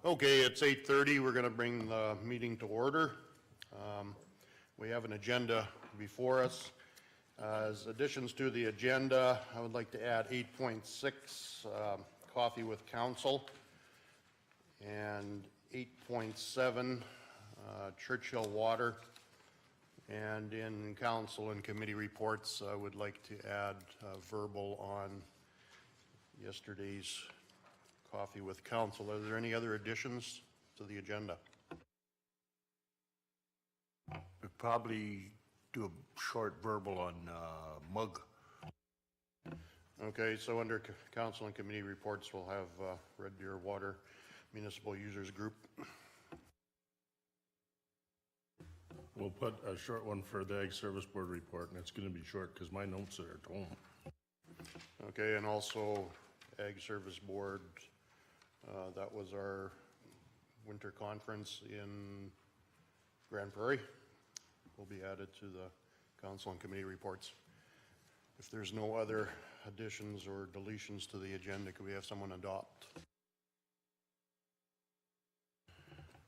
Okay, it's 8:30. We're going to bring the meeting to order. We have an agenda before us. As additions to the agenda, I would like to add 8.6, coffee with council, and 8.7, Churchill Water. And in council and committee reports, I would like to add verbal on yesterday's coffee with council. Are there any other additions to the agenda? We'd probably do a short verbal on mug. Okay, so under council and committee reports, we'll have Red Deer Water Municipal Users Group. We'll put a short one for the Ag Service Board report, and it's going to be short because my notes are at home. Okay, and also Ag Service Board, that was our winter conference in Grand Prairie. Will be added to the council and committee reports. If there's no other additions or deletions to the agenda, could we have someone adopt?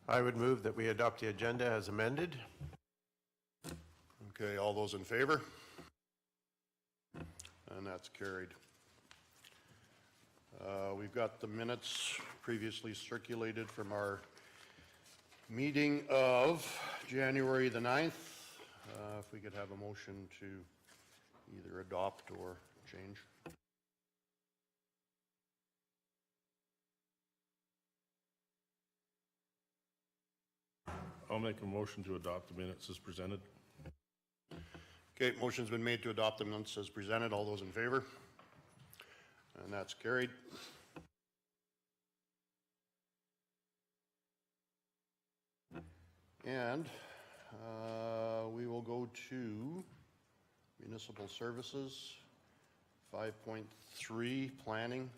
I would move that we adopt the agenda as amended. Okay, all those in favor? And that's carried. We've got the minutes previously circulated from our meeting of January the 9th. If we could have a motion to either adopt or change. I'll make a motion to adopt the minutes as presented. Okay, motion's been made to adopt the minutes as presented. All those in favor? And that's carried. And we will go to Municipal Services, 5.3, Planning.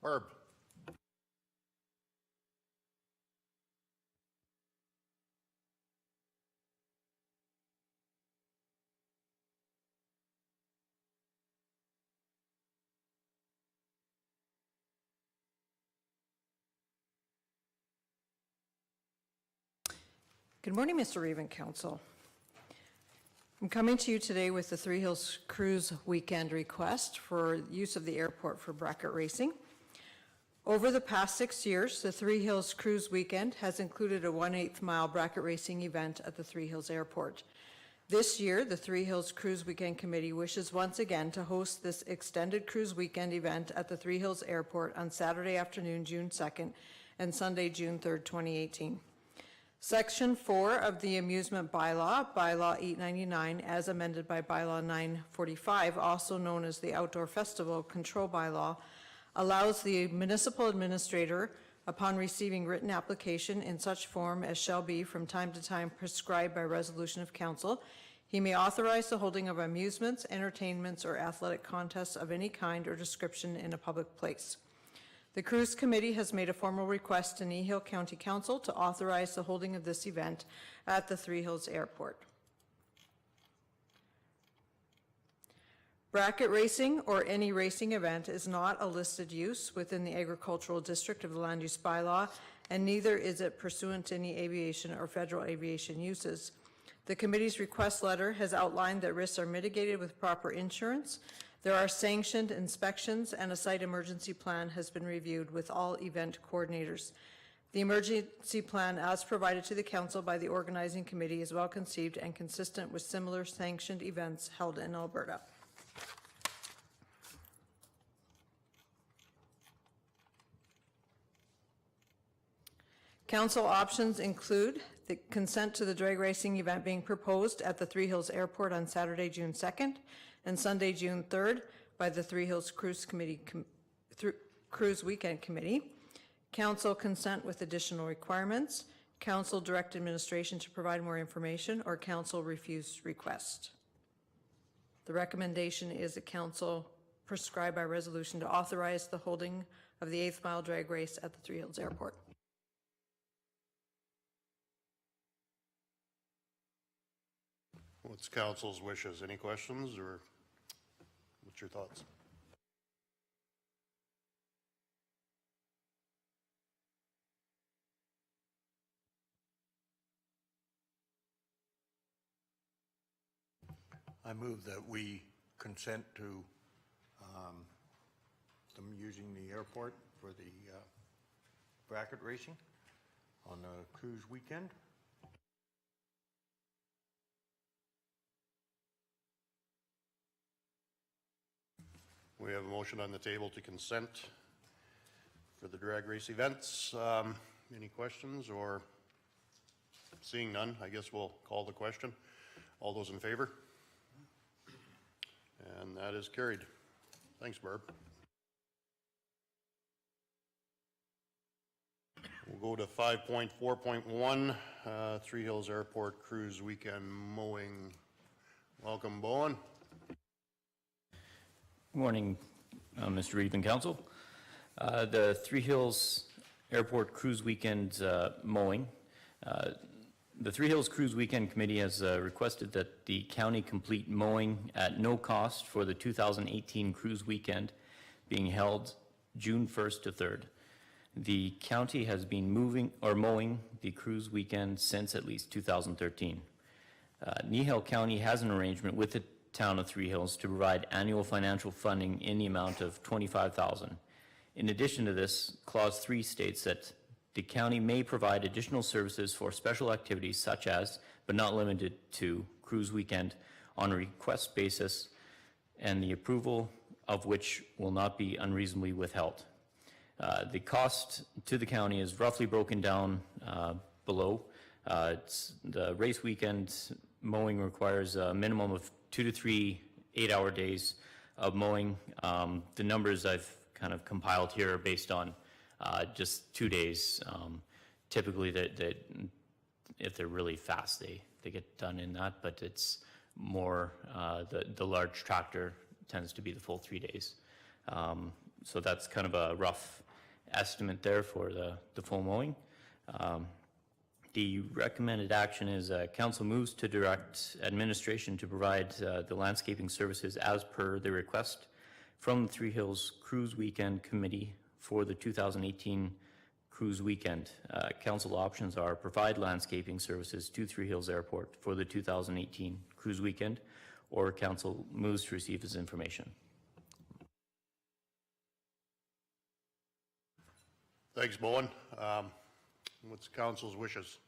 Barb. Good morning, Mr. Reeve, Council. I'm coming to you today with the Three Hills Cruise Weekend request for use of the airport for bracket racing. Over the past 6 years, the Three Hills Cruise Weekend has included a 1/8 mile bracket racing event at the Three Hills Airport. This year, the Three Hills Cruise Weekend Committee wishes once again to host this extended cruise weekend event at the Three Hills Airport on Saturday afternoon, June 2nd, and Sunday, June 3rd, 2018. Section 4 of the Amusement Bylaw, Bylaw 899, as amended by Bylaw 945, also known as the Outdoor Festival Control Bylaw, allows the municipal administrator, upon receiving written application in such form as shall be from time to time prescribed by resolution of council, he may authorize the holding of amusements, entertainments, or athletic contests of any kind or description in a public place. The Cruise Committee has made a formal request to Kneehill County Council to authorize the holding of this event at the Three Hills Airport. Bracket racing or any racing event is not a listed use within the agricultural district of the land use bylaw, and neither is it pursuant to any aviation or federal aviation uses. The committee's request letter has outlined that risks are mitigated with proper insurance. There are sanctioned inspections, and a site emergency plan has been reviewed with all event coordinators. The emergency plan, as provided to the council by the organizing committee, is well conceived and consistent with similar sanctioned events held in Alberta. Council options include the consent to the drag racing event being proposed at the Three Hills Airport on Saturday, June 2nd and Sunday, June 3rd by the Three Hills Cruise Weekend Committee. Council consent with additional requirements. Council direct administration to provide more information, or council refuse request. The recommendation is that council prescribe by resolution to authorize the holding of the 8th mile drag race at the Three Hills Airport. What's council's wishes? Any questions, or what's your thoughts? I move that we consent to them using the airport for the bracket racing on the cruise weekend. We have a motion on the table to consent for the drag race events. Any questions, or seeing none, I guess we'll call the question. All those in favor? And that is carried. Thanks, Barb. We'll go to 5.4.1, Three Hills Airport Cruise Weekend Mowing. Welcome, Bowen. Good morning, Mr. Reeve and Council. The Three Hills Airport Cruise Weekend mowing. The Three Hills Cruise Weekend Committee has requested that the county complete mowing at no cost for the 2018 cruise weekend being held June 1st to 3rd. The county has been mowing the cruise weekend since at least 2013. Kneehill County has an arrangement with the town of Three Hills to provide annual financial funding in the amount of $25,000. In addition to this, Clause 3 states that the county may provide additional services for special activities such as, but not limited to, cruise weekend on a request basis, and the approval of which will not be unreasonably withheld. The cost to the county is roughly broken down below. The race weekend mowing requires a minimum of 2 to 3 8-hour days of mowing. The numbers I've kind of compiled here are based on just 2 days. Typically, if they're really fast, they get done in that, but it's more, the large tractor tends to be the full 3 days. So that's kind of a rough estimate there for the full mowing. The recommended action is council moves to direct administration to provide the landscaping services as per the request from the Three Hills Cruise Weekend Committee for the 2018 cruise weekend. Council options are provide landscaping services to Three Hills Airport for the 2018 cruise weekend, or council moves to receive this information. Thanks, Bowen. What's council's wishes?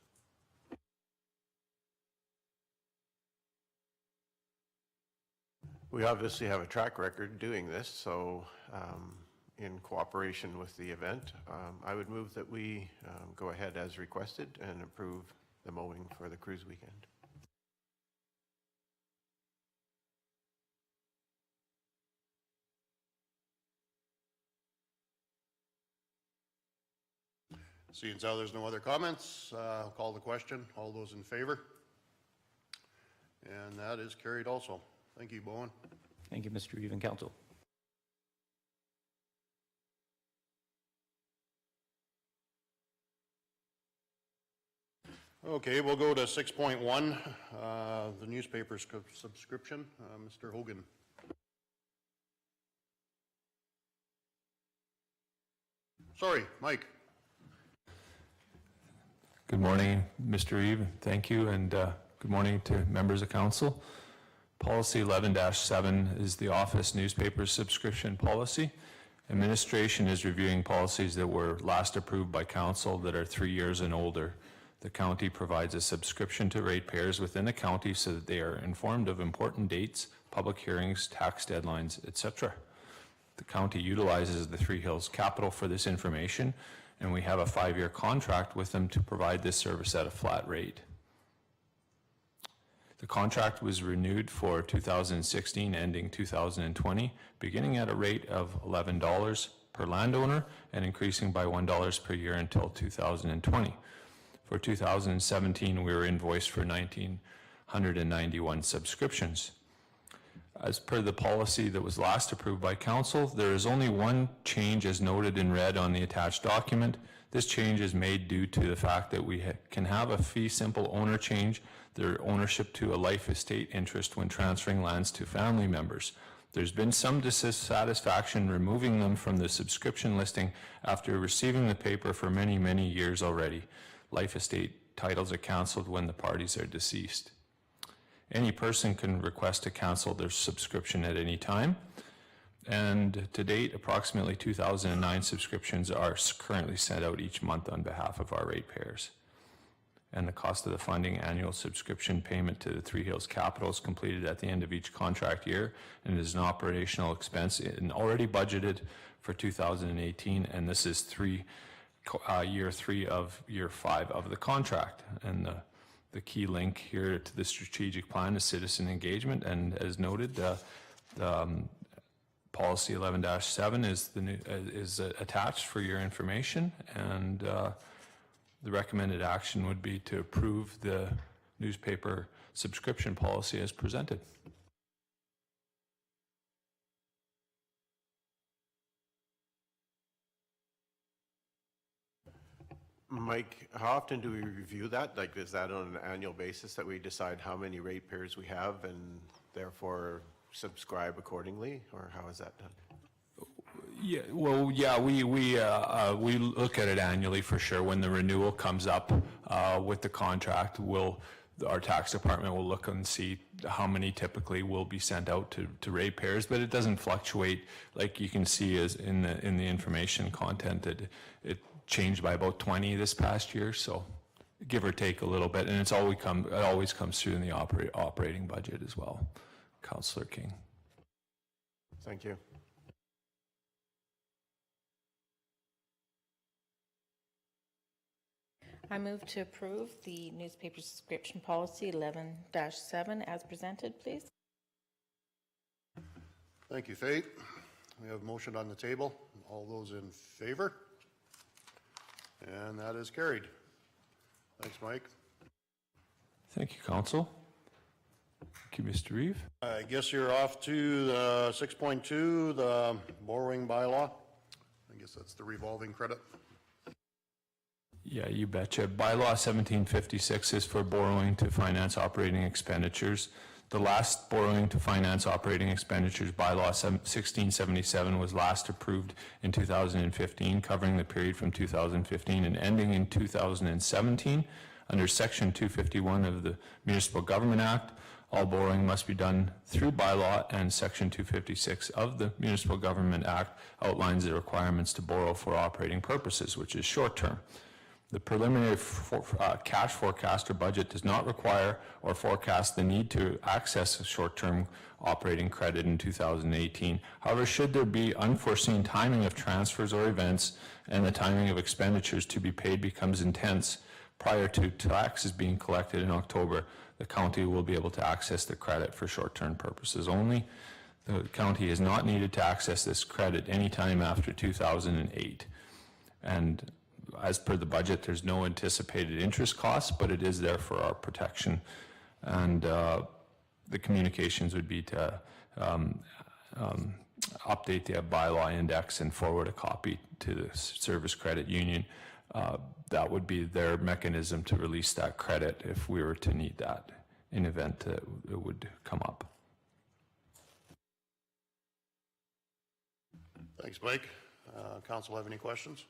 We obviously have a track record doing this, so in cooperation with the event, I would move that we go ahead as requested and approve the mowing for the cruise weekend. Seeing as how there's no other comments, I'll call the question. All those in favor? And that is carried also. Thank you, Bowen. Thank you, Mr. Reeve and Council. Okay, we'll go to 6.1, the newspaper subscription. Mr. Hogan. Sorry, Mike. Good morning, Mr. Reeve. Thank you, and good morning to members of council. Policy 11-7 is the office newspaper subscription policy. Administration is reviewing policies that were last approved by council that are 3 years and older. The county provides a subscription to ratepayers within the county so that they are informed of important dates, public hearings, tax deadlines, etc. The county utilizes the Three Hills Capital for this information, and we have a 5-year contract with them to provide this service at a flat rate. The contract was renewed for 2016, ending 2020, beginning at a rate of $11 per landowner and increasing by $1 per year until 2020. For 2017, we were invoiced for 1,991 subscriptions. As per the policy that was last approved by council, there is only one change as noted in red on the attached document. This change is made due to the fact that we can have a fee simple owner change their ownership to a life estate interest when transferring lands to family members. There's been some dissatisfaction removing them from the subscription listing after receiving the paper for many, many years already. Life estate titles are canceled when the parties are deceased. Any person can request to cancel their subscription at any time. And to date, approximately 2,009 subscriptions are currently sent out each month on behalf of our ratepayers. And the cost of the funding annual subscription payment to the Three Hills Capital is completed at the end of each contract year and is an operational expense and already budgeted for 2018. And this is year 3 of year 5 of the contract. And the key link here to the strategic plan is citizen engagement. And as noted, policy 11-7 is attached for your information, and the recommended action would be to approve the newspaper subscription policy as presented. Mike, how often do we review that? Like, is that on an annual basis that we decide how many ratepayers we have and therefore subscribe accordingly, or how is that done? Yeah, well, yeah, we look at it annually for sure. When the renewal comes up with the contract, our tax department will look and see how many typically will be sent out to ratepayers, but it doesn't fluctuate. Like you can see as in the information content that it changed by about 20 this past year, so give or take a little bit, and it always comes through in the operating budget as well. Councillor King. Thank you. I move to approve the newspaper subscription policy 11-7 as presented, please. Thank you, Faith. We have a motion on the table. All those in favor? And that is carried. Thanks, Mike. Thank you, Council. Thank you, Mr. Reeve. I guess you're off to the 6.2, the borrowing bylaw. I guess that's the revolving credit. Yeah, you betcha. Bylaw 1756 is for borrowing to finance operating expenditures. The last borrowing to finance operating expenditures, Bylaw 1677, was last approved in 2015, covering the period from 2015 and ending in 2017. Under Section 251 of the Municipal Government Act, all borrowing must be done through bylaw, and Section 256 of the Municipal Government Act outlines the requirements to borrow for operating purposes, which is short-term. The preliminary cash forecast or budget does not require or forecast the need to access a short-term operating credit in 2018. However, should there be unforeseen timing of transfers or events and the timing of expenditures to be paid becomes intense prior to taxes being collected in October, the county will be able to access the credit for short-term purposes only. The county is not needed to access this credit anytime after 2008. And as per the budget, there's no anticipated interest costs, but it is there for our protection. And the communications would be to update the bylaw index and forward a copy to the Service Credit Union. That would be their mechanism to release that credit if we were to need that in event that it would come up. Thanks, Mike. Council have any questions?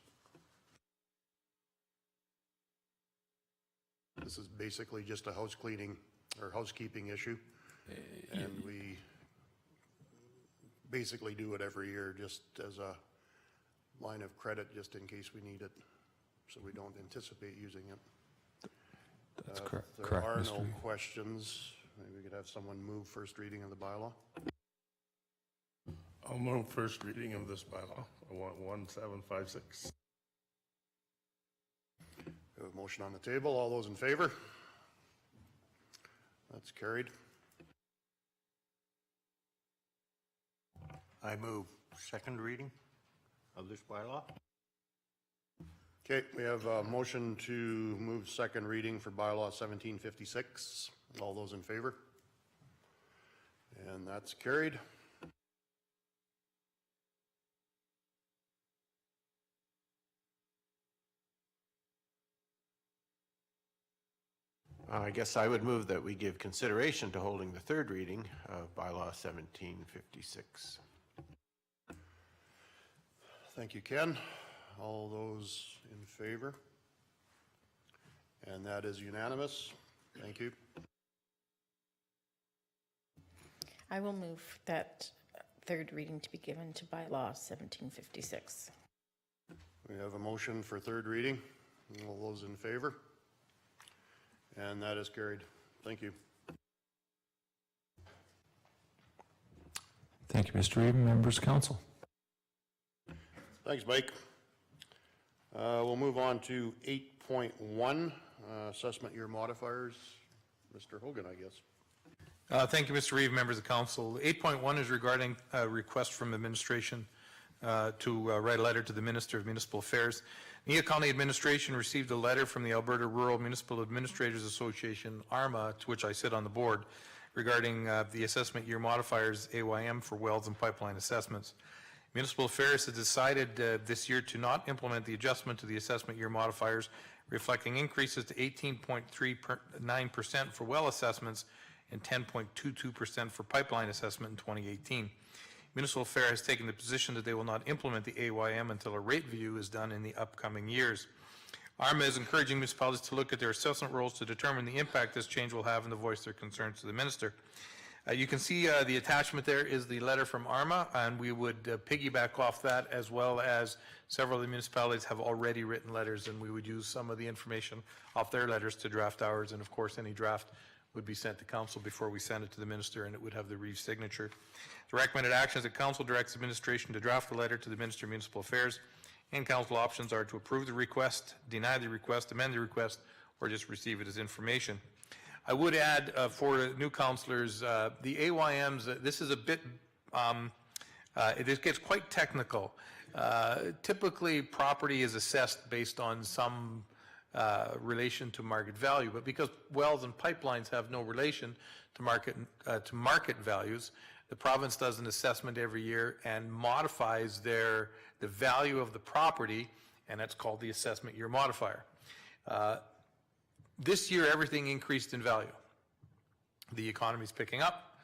This is basically just a house cleaning or housekeeping issue. And we basically do it every year just as a line of credit, just in case we need it, so we don't anticipate using it. That's correct. If there are no questions, maybe we could have someone move first reading of the bylaw. I'll move first reading of this bylaw. I want 1756. We have a motion on the table. All those in favor? That's carried. I move second reading of this bylaw. Okay, we have a motion to move second reading for bylaw 1756. All those in favor? And that's carried. I guess I would move that we give consideration to holding the third reading of bylaw 1756. Thank you, Ken. All those in favor? And that is unanimous. Thank you. I will move that third reading to be given to Bylaw 1756. We have a motion for third reading. All those in favor? And that is carried. Thank you. Thank you, Mr. Reed. Members of council. Thanks, Mike. We'll move on to 8.1, assessment year modifiers. Mr. Hogan, I guess. Thank you, Mr. Reeve, members of council. 8.1 is regarding a request from administration to write a letter to the Minister of Municipal Affairs. Kneehill County Administration received a letter from the Alberta Rural Municipal Administrators Association, ARMA, to which I sit on the board, regarding the assessment year modifiers, AYM, for wells and pipeline assessments. Municipal Affairs has decided this year to not implement the adjustment to the assessment year modifiers, reflecting increases to 18.39% for well assessments and 10.22% for pipeline assessment in 2018. Municipal Affairs has taken the position that they will not implement the AYM until a rate review is done in the upcoming years. ARMA is encouraging municipalities to look at their assessment rolls to determine the impact this change will have and to voice their concerns to the minister. You can see the attachment there is the letter from ARMA, and we would piggyback off that, as well as several of the municipalities have already written letters, and we would use some of the information off their letters to draft ours, and of course any draft would be sent to council before we send it to the minister, and it would have the Reeve signature. The recommended action is that council directs administration to draft a letter to the Minister of Municipal Affairs, and council options are to approve the request, deny the request, amend the request, or just receive it as information. I would add for new councillors, the AYMs, this is a bit, it gets quite technical. Typically, property is assessed based on some relation to market value, but because wells and pipelines have no relation to market values, the province does an assessment every year and modifies the value of the property, and that's called the assessment year modifier. This year, everything increased in value. The economy is picking up,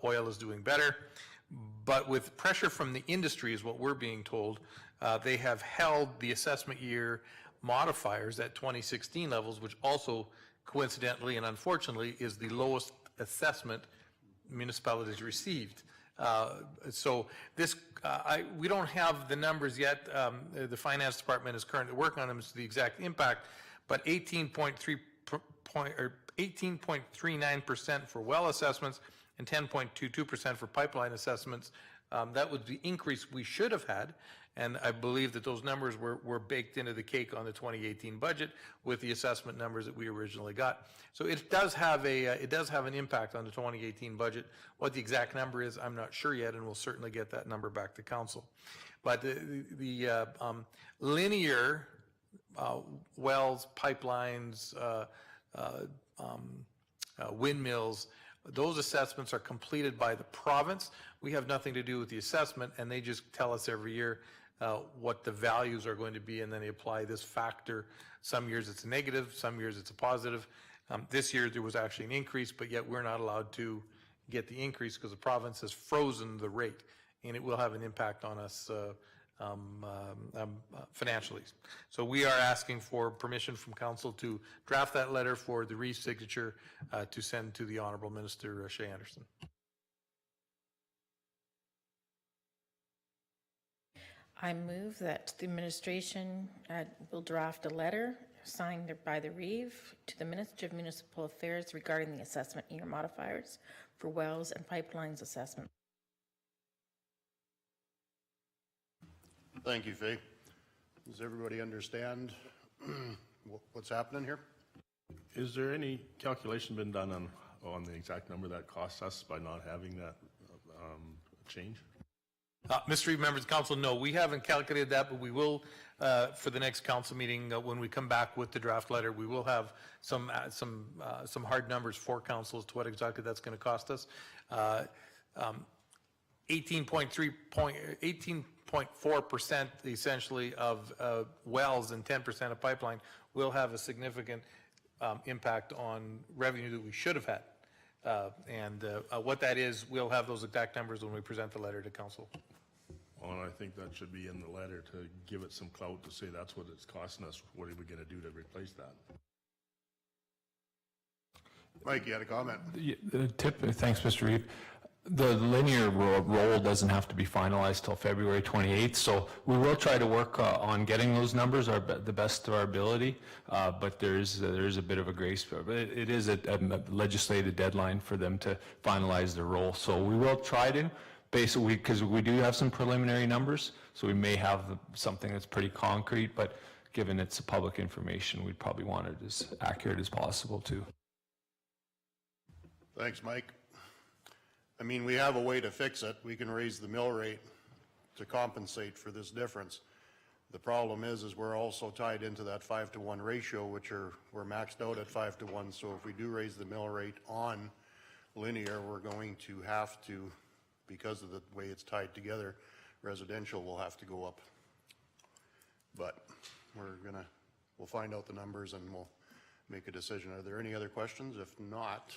oil is doing better, but with pressure from the industry is what we're being told, they have held the assessment year modifiers at 2016 levels, which also coincidentally and unfortunately is the lowest assessment municipalities received. So this, we don't have the numbers yet. The finance department is currently working on them as to the exact impact, but 18.39% for well assessments and 10.22% for pipeline assessments. That was the increase we should have had, and I believe that those numbers were baked into the cake on the 2018 budget with the assessment numbers that we originally got. So it does have an impact on the 2018 budget. What the exact number is, I'm not sure yet, and we'll certainly get that number back to council. But the linear wells, pipelines, windmills, those assessments are completed by the province. We have nothing to do with the assessment, and they just tell us every year what the values are going to be, and then they apply this factor. Some years it's a negative, some years it's a positive. This year there was actually an increase, but yet we're not allowed to get the increase because the province has frozen the rate, and it will have an impact on us financially. So we are asking for permission from council to draft that letter for the Reeve signature to send to the Honourable Minister Shea Anderson. I move that the administration will draft a letter signed by the Reeve to the Minister of Municipal Affairs regarding the assessment year modifiers for wells and pipelines assessment. Thank you, Faye. Does everybody understand what's happening here? Is there any calculation been done on the exact number that costs us by not having that change? Mr. Reeve, members of council, no, we haven't calculated that, but we will for the next council meeting when we come back with the draft letter. We will have some hard numbers for council as to what exactly that's going to cost us. 18.4% essentially of wells and 10% of pipeline will have a significant impact on revenue that we should have had. What that is, we'll have those exact numbers when we present the letter to council. Well, and I think that should be in the letter to give it some clout to say that's what it's costing us. What are we going to do to replace that? Mike, you had a comment? Thanks, Mr. Reeve. The linear roll doesn't have to be finalized till February 28th, so we will try to work on getting those numbers the best of our ability, but there is a bit of a grace period. But it is a legislated deadline for them to finalize the roll, so we will try to, basically, because we do have some preliminary numbers, so we may have something that's pretty concrete, but given it's public information, we'd probably want it as accurate as possible too. Thanks, Mike. I mean, we have a way to fix it. We can raise the mill rate to compensate for this difference. The problem is we're also tied into that 5-to-1 ratio, which we're maxed out at 5-to-1. So if we do raise the mill rate on linear, we're going to have to, because of the way it's tied together, residential will have to go up. But we'll find out the numbers and we'll make a decision. Are there any other questions? If not,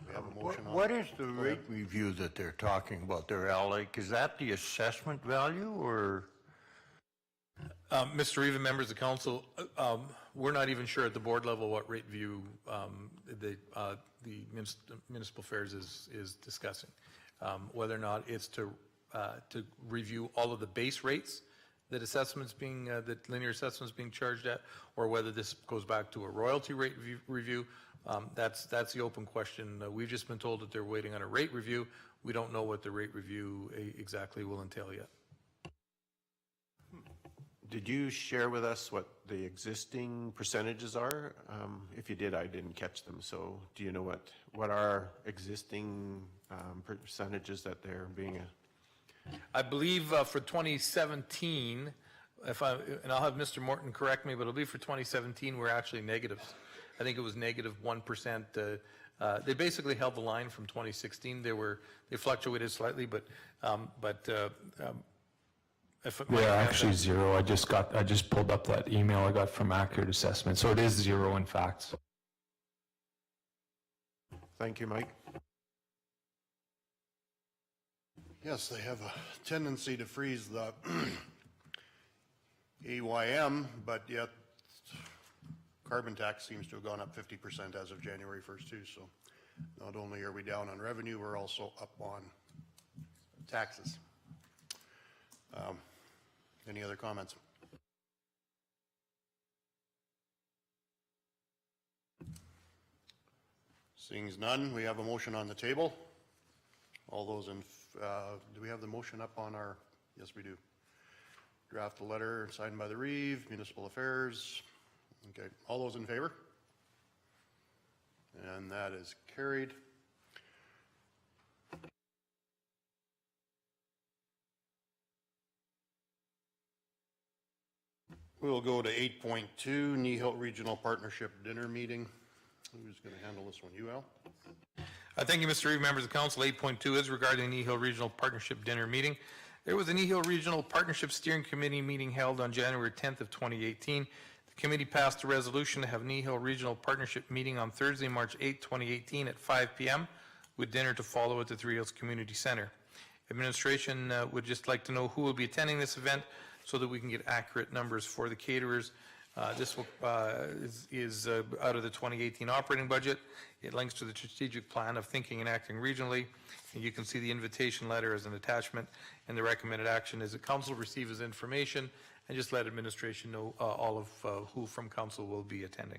we have a motion on. What is the rate review that they're talking about there, Al? Like, is that the assessment value or? Mr. Reeve and members of council, we're not even sure at the board level what rate review the Municipal Affairs is discussing. Whether or not it's to review all of the base rates that that linear assessments being charged at, or whether this goes back to a royalty rate review. That's the open question. We've just been told that they're waiting on a rate review. We don't know what the rate review exactly will entail yet. Did you share with us what the existing percentages are? If you did, I didn't catch them. So do you know what are existing percentages that they're being? I believe for 2017, and I'll have Mr. Morton correct me, but it'll be for 2017, we're actually negatives. I think it was negative 1%. They basically held the line from 2016. They fluctuated slightly, but They're actually zero. I just pulled up that email I got from Accurate Assessment, so it is zero in fact. Thank you, Mike. Yes, they have a tendency to freeze the AYM, but yet carbon tax seems to have gone up 50% as of January 1st too. So not only are we down on revenue, we're also up on taxes. Any other comments? Seeing as none, we have a motion on the table. All those in, do we have the motion up on our, yes we do. Draft a letter signed by the Reeve, Municipal Affairs. Okay, all those in favor? And that is carried. We'll go to 8.2, Kneehill Regional Partnership Dinner Meeting. Who's going to handle this one? You, Al? thank you, Mr. Reeve, members of council. 8.2 is regarding the Kneehill Regional Partnership Dinner Meeting. There was a Kneehill Regional Partnership Steering Committee meeting held on January 10th of 2018. The committee passed a resolution to have Kneehill Regional Partnership meeting on Thursday, March 8, 2018 at 5 p.m. with dinner to follow at the Three Hills Community Center. Administration would just like to know who will be attending this event so that we can get accurate numbers for the caterers. This is out of the 2018 operating budget. It links to the strategic plan of thinking and acting regionally. And you can see the invitation letter as an attachment, and the recommended action is that council receive as information and just let administration know all of who from council will be attending.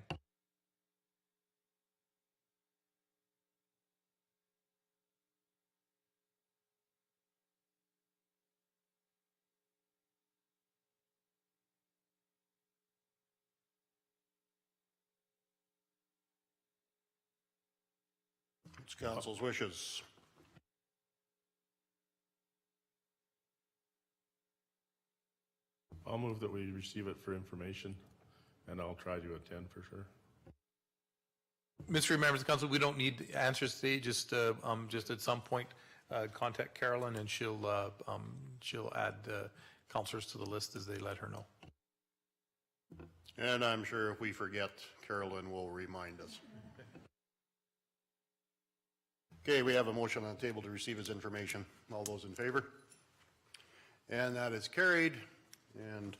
It's council's wishes. I'll move that we receive it for information, and I'll try to attend for sure. Mr. Members of Council, we don't need answers today. Just at some point, contact Carolyn, and she'll add councillors to the list as they let her know. And I'm sure if we forget, Carolyn will remind us. Okay, we have a motion on the table to receive his information. All those in favor? And that is carried. And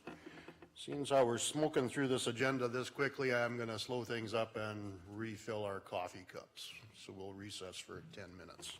seeing how we're smoking through this agenda this quickly, I'm going to slow things up and refill our coffee cups. So we'll recess for 10 minutes.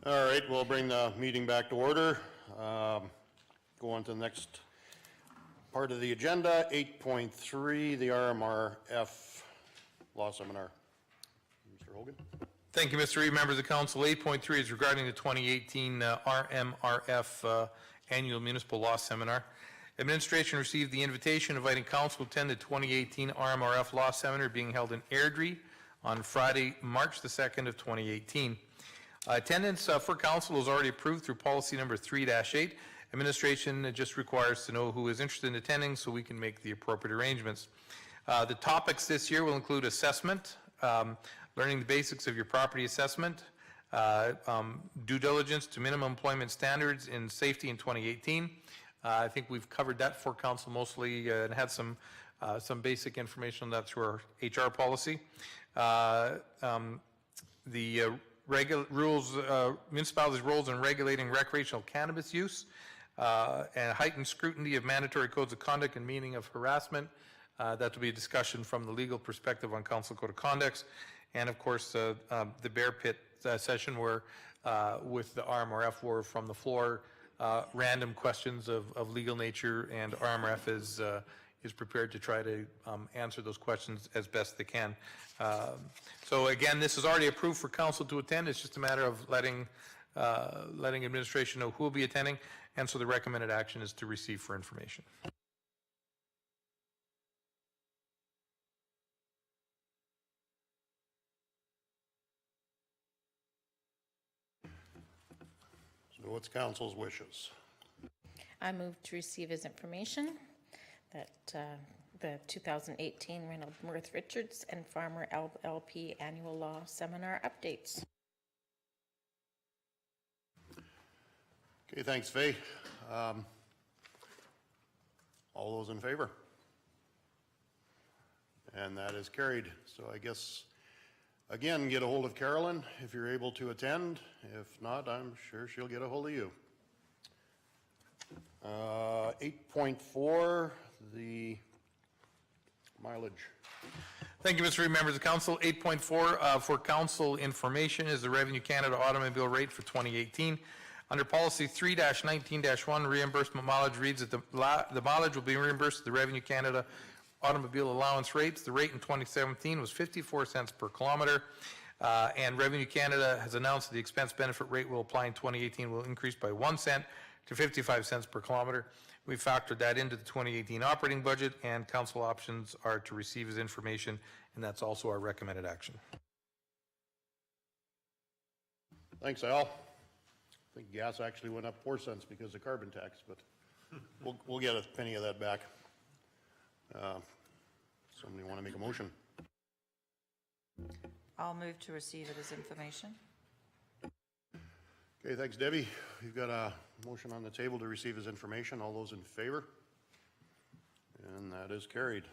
All right, we'll bring the meeting back to order. Go on to the next part of the agenda, 8.3, the RMRF Law Seminar. Mr. Hogan? Thank you, Mr. Reed. Members of Council, 8.3 is regarding the 2018 RMRF Annual Municipal Law Seminar. Administration received the invitation inviting Council to attend the 2018 RMRF Law Seminar being held in Airdrie on Friday, March the 2nd of 2018. Attendance for Council is already approved through policy number 3-8. Administration just requires to know who is interested in attending so we can make the appropriate arrangements. The topics this year will include assessment, learning the basics of your property assessment, due diligence to minimum employment standards in safety in 2018. I think we've covered that for Council mostly and had some basic information on that through our HR policy. The municipalities' roles in regulating recreational cannabis use, and heightened scrutiny of mandatory codes of conduct and meaning of harassment. That will be a discussion from the legal perspective on Council Code of Conducts. And of course, the Bear Pit session where with the RMRF were from the floor, random questions of legal nature, and RMRF is prepared to try to answer those questions as best they can. So again, this is already approved for Council to attend. It's just a matter of letting administration know who will be attending, and so the recommended action is to receive for information. So what's Council's wishes? I move to receive as information that the 2018 Reynolds Mirth Richards and Farmer LP Annual Law Seminar updates. Okay, thanks, Faye. All those in favor? And that is carried. So I guess, again, get a hold of Carolyn if you're able to attend. If not, I'm sure she'll get a hold of you. 8.4, the mileage. Thank you, Mr. Reed. Members of Council, 8.4 for Council information is the Revenue Canada automobile rate for 2018. Under Policy 3-19-1, reimbursement mileage reads that the mileage will be reimbursed at the Revenue Canada automobile allowance rates. The rate in 2017 was 54 cents per kilometer, and Revenue Canada has announced that the expense benefit rate will apply in 2018 will increase by 1 cent to 55 cents per kilometer. We factored that into the 2018 operating budget, and Council options are to receive as information, and that's also our recommended action. Thanks, Al. I think gas actually went up 4 cents because of carbon tax, but we'll get a penny of that back. Somebody want to make a motion? I'll move to receive it as information. Okay, thanks, Debbie. We've got a motion on the table to receive as information. All those in favor? And that is carried.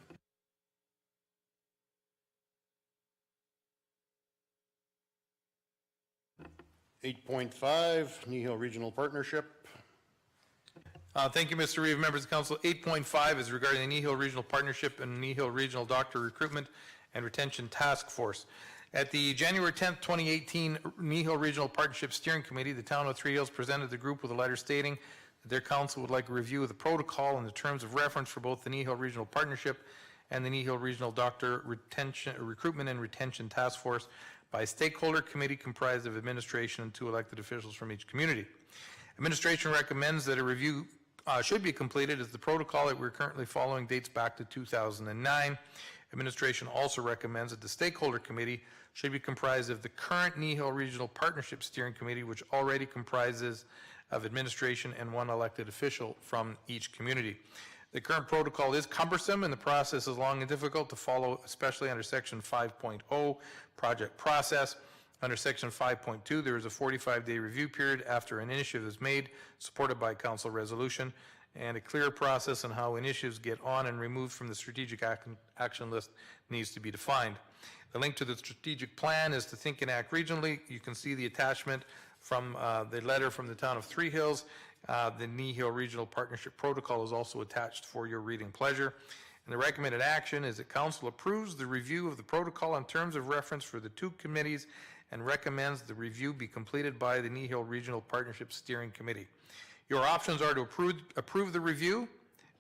.5, Kneehill Regional Partnership. Thank you, Mr. Reeve. Members of Council, 8.5 is regarding the Kneehill Regional Partnership and Kneehill Regional Doctor Recruitment and Retention Task Force. At the January 10th, 2018 Kneehill Regional Partnership Steering Committee, the Town of Three Hills presented the group with a letter stating that their council would like a review of the protocol and the terms of reference for both the Kneehill Regional Partnership and the Kneehill Regional Doctor Recruitment and Retention Task Force by a stakeholder committee comprised of administration and 2 elected officials from each community. Administration recommends that a review should be completed as the protocol that we're currently following dates back to 2009. Administration also recommends that the stakeholder committee should be comprised of the current Kneehill Regional Partnership Steering Committee, which already comprises of administration and 1 elected official from each community. The current protocol is cumbersome and the process is long and difficult to follow, especially under Section 5.0, project process. Under Section 5.2, there is a 45-day review period after an initiative is made, supported by council resolution, and a clear process on how initiatives get on and removed from the strategic action list needs to be defined. The link to the strategic plan is to think and act regionally. You can see the attachment from the letter from the Town of Three Hills. The Kneehill Regional Partnership Protocol is also attached for your reading pleasure. And the recommended action is that Council approves the review of the protocol on terms of reference for the 2 committees and recommends the review be completed by the Kneehill Regional Partnership Steering Committee. Your options are to approve the review,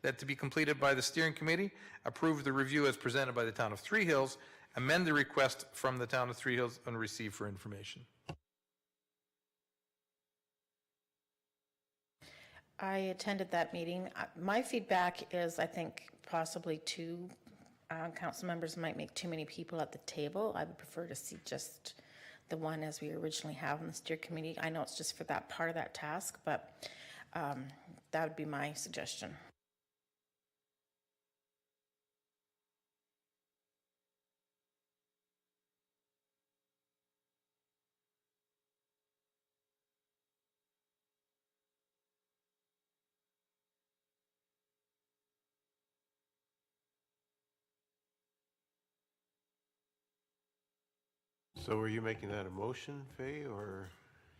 that to be completed by the steering committee, approve the review as presented by the Town of Three Hills, amend the request from the Town of Three Hills, and receive for information. I attended that meeting. My feedback is I think possibly two council members might make too many people at the table. I would prefer to see just the one as we originally have in the steer committee. I know it's just for that part of that task, but that would be my suggestion. So were you making that a motion, Faye, or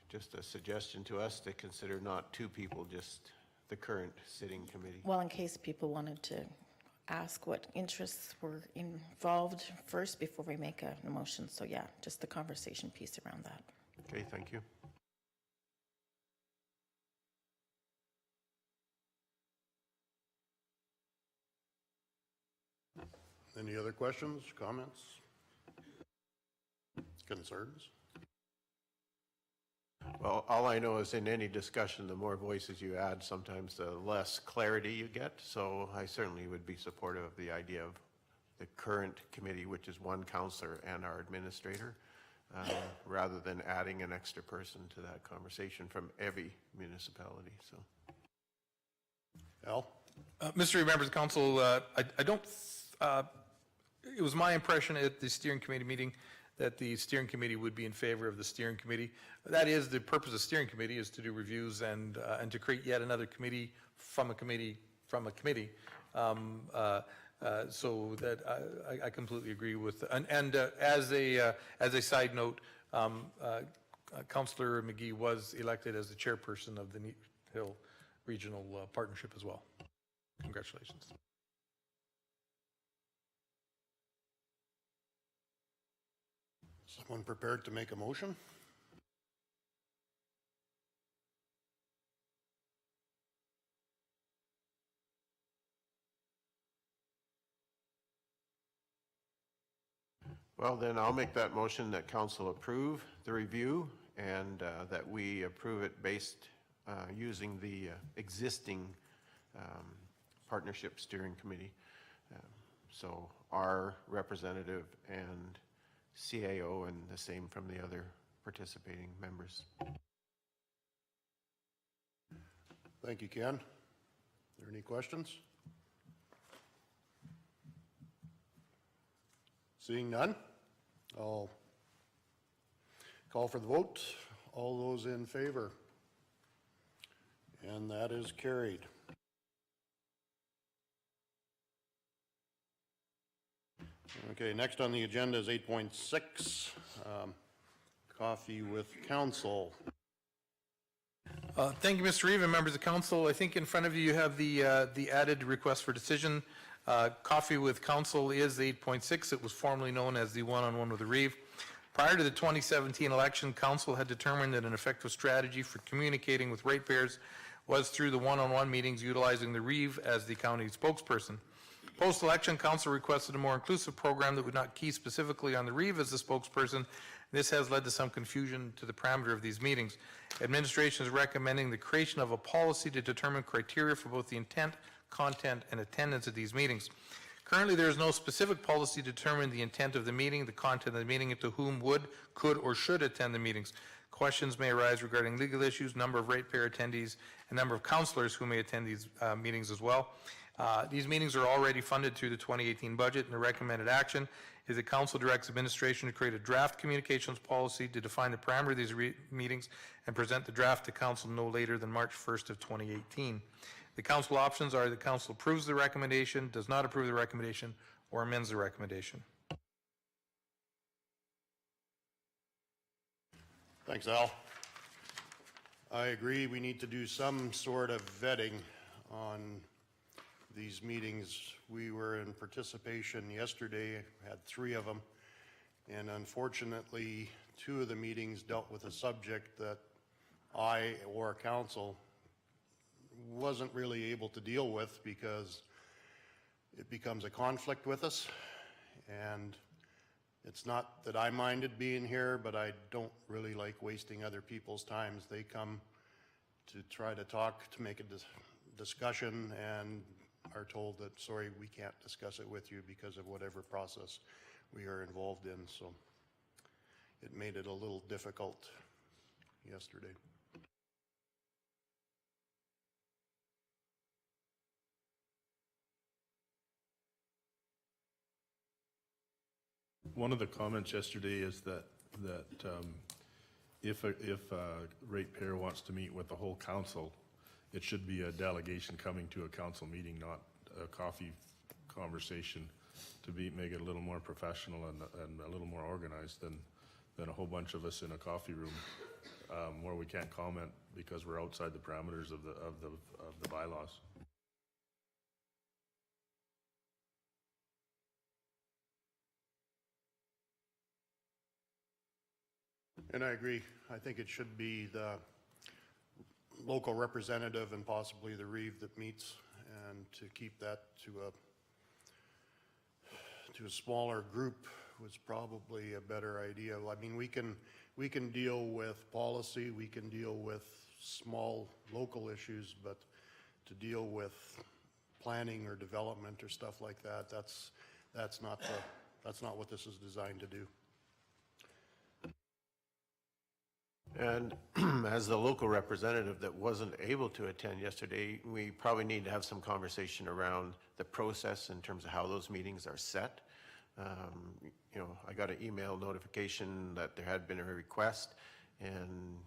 just a suggestion to us to consider not two people, just the current sitting committee? Well, in case people wanted to ask what interests were involved first before we make a motion. So yeah, just the conversation piece around that. Okay, thank you. Any other questions, comments, concerns? Well, all I know is in any discussion, the more voices you add, sometimes the less clarity you get. So I certainly would be supportive of the idea of the current committee, which is one counselor and our administrator, rather than adding an extra person to that conversation from every municipality. So, Al? Mr. Reid, members of council, I don't, it was my impression at the steering committee meeting that the steering committee would be in favor of the steering committee. That is, the purpose of the steering committee is to do reviews and to create yet another committee from a committee from a committee. So that I completely agree with. And as a side note, Councillor McGee was elected as the chairperson of the Kneehill Regional Partnership as well. Congratulations. Someone prepared to make a motion? well, then I'll make that motion that council approve the review and that we approve it based using the existing partnership steering committee. So our representative and CAO and the same from the other participating members. Thank you, Ken. Are there any questions? Seeing none, I'll call for the vote. All those in favor? And that is carried. Okay, next on the agenda is 8.6, coffee with council. Thank you, Mr. Reeve, and members of council. I think in front of you, you have the added request for decision. Coffee with council is 8.6. It was formerly known as the one-on-one with the Reeve. Prior to the 2017 election, council had determined that an effective strategy for communicating with ratepayers was through the one-on-one meetings utilizing the Reeve as the county spokesperson. Post-election, council requested a more inclusive program that would not key specifically on the Reeve as the spokesperson. This has led to some confusion to the parameter of these meetings. Administration is recommending the creation of a policy to determine criteria for both the intent, content, and attendance at these meetings. Currently, there is no specific policy to determine the intent of the meeting, the content of the meeting, and to whom would, could, or should attend the meetings. Questions may arise regarding legal issues, number of ratepayer attendees, and number of councillors who may attend these meetings as well. These meetings are already funded through the 2018 budget, and the recommended action is that council directs administration to create a draft communications policy to define the parameter of these meetings and present the draft to council no later than March 1st of 2018. The council options are that council approves the recommendation, does not approve the recommendation, or amends the recommendation. Thanks, Al. I agree we need to do some sort of vetting on these meetings. We were in participation yesterday, had 3 of them, And unfortunately, 2 of the meetings dealt with a subject that I or council wasn't really able to deal with because it becomes a conflict with us. And it's not that I minded being here, but I don't really like wasting other people's times. They come to try to talk, to make a discussion, and are told that, sorry, we can't discuss it with you because of whatever process we are involved in. So it made it a little difficult yesterday. One of the comments yesterday is that if a ratepayer wants to meet with the whole council, it should be a delegation coming to a council meeting, not a coffee conversation, to make it a little more professional and a little more organized than a whole bunch of us in a coffee room where we can't comment because we're outside the parameters of the bylaws. And I agree. I think it should be the local representative and possibly the reeve that meets, and to keep that to a smaller group was probably a better idea. I mean, we can deal with policy, we can deal with small local issues, but to deal with planning or development or stuff like that, that's not what this is designed to do. And as the local representative that wasn't able to attend yesterday, we probably need to have some conversation around the process in terms of how those meetings are set. You know, I got an email notification that there had been a request, and,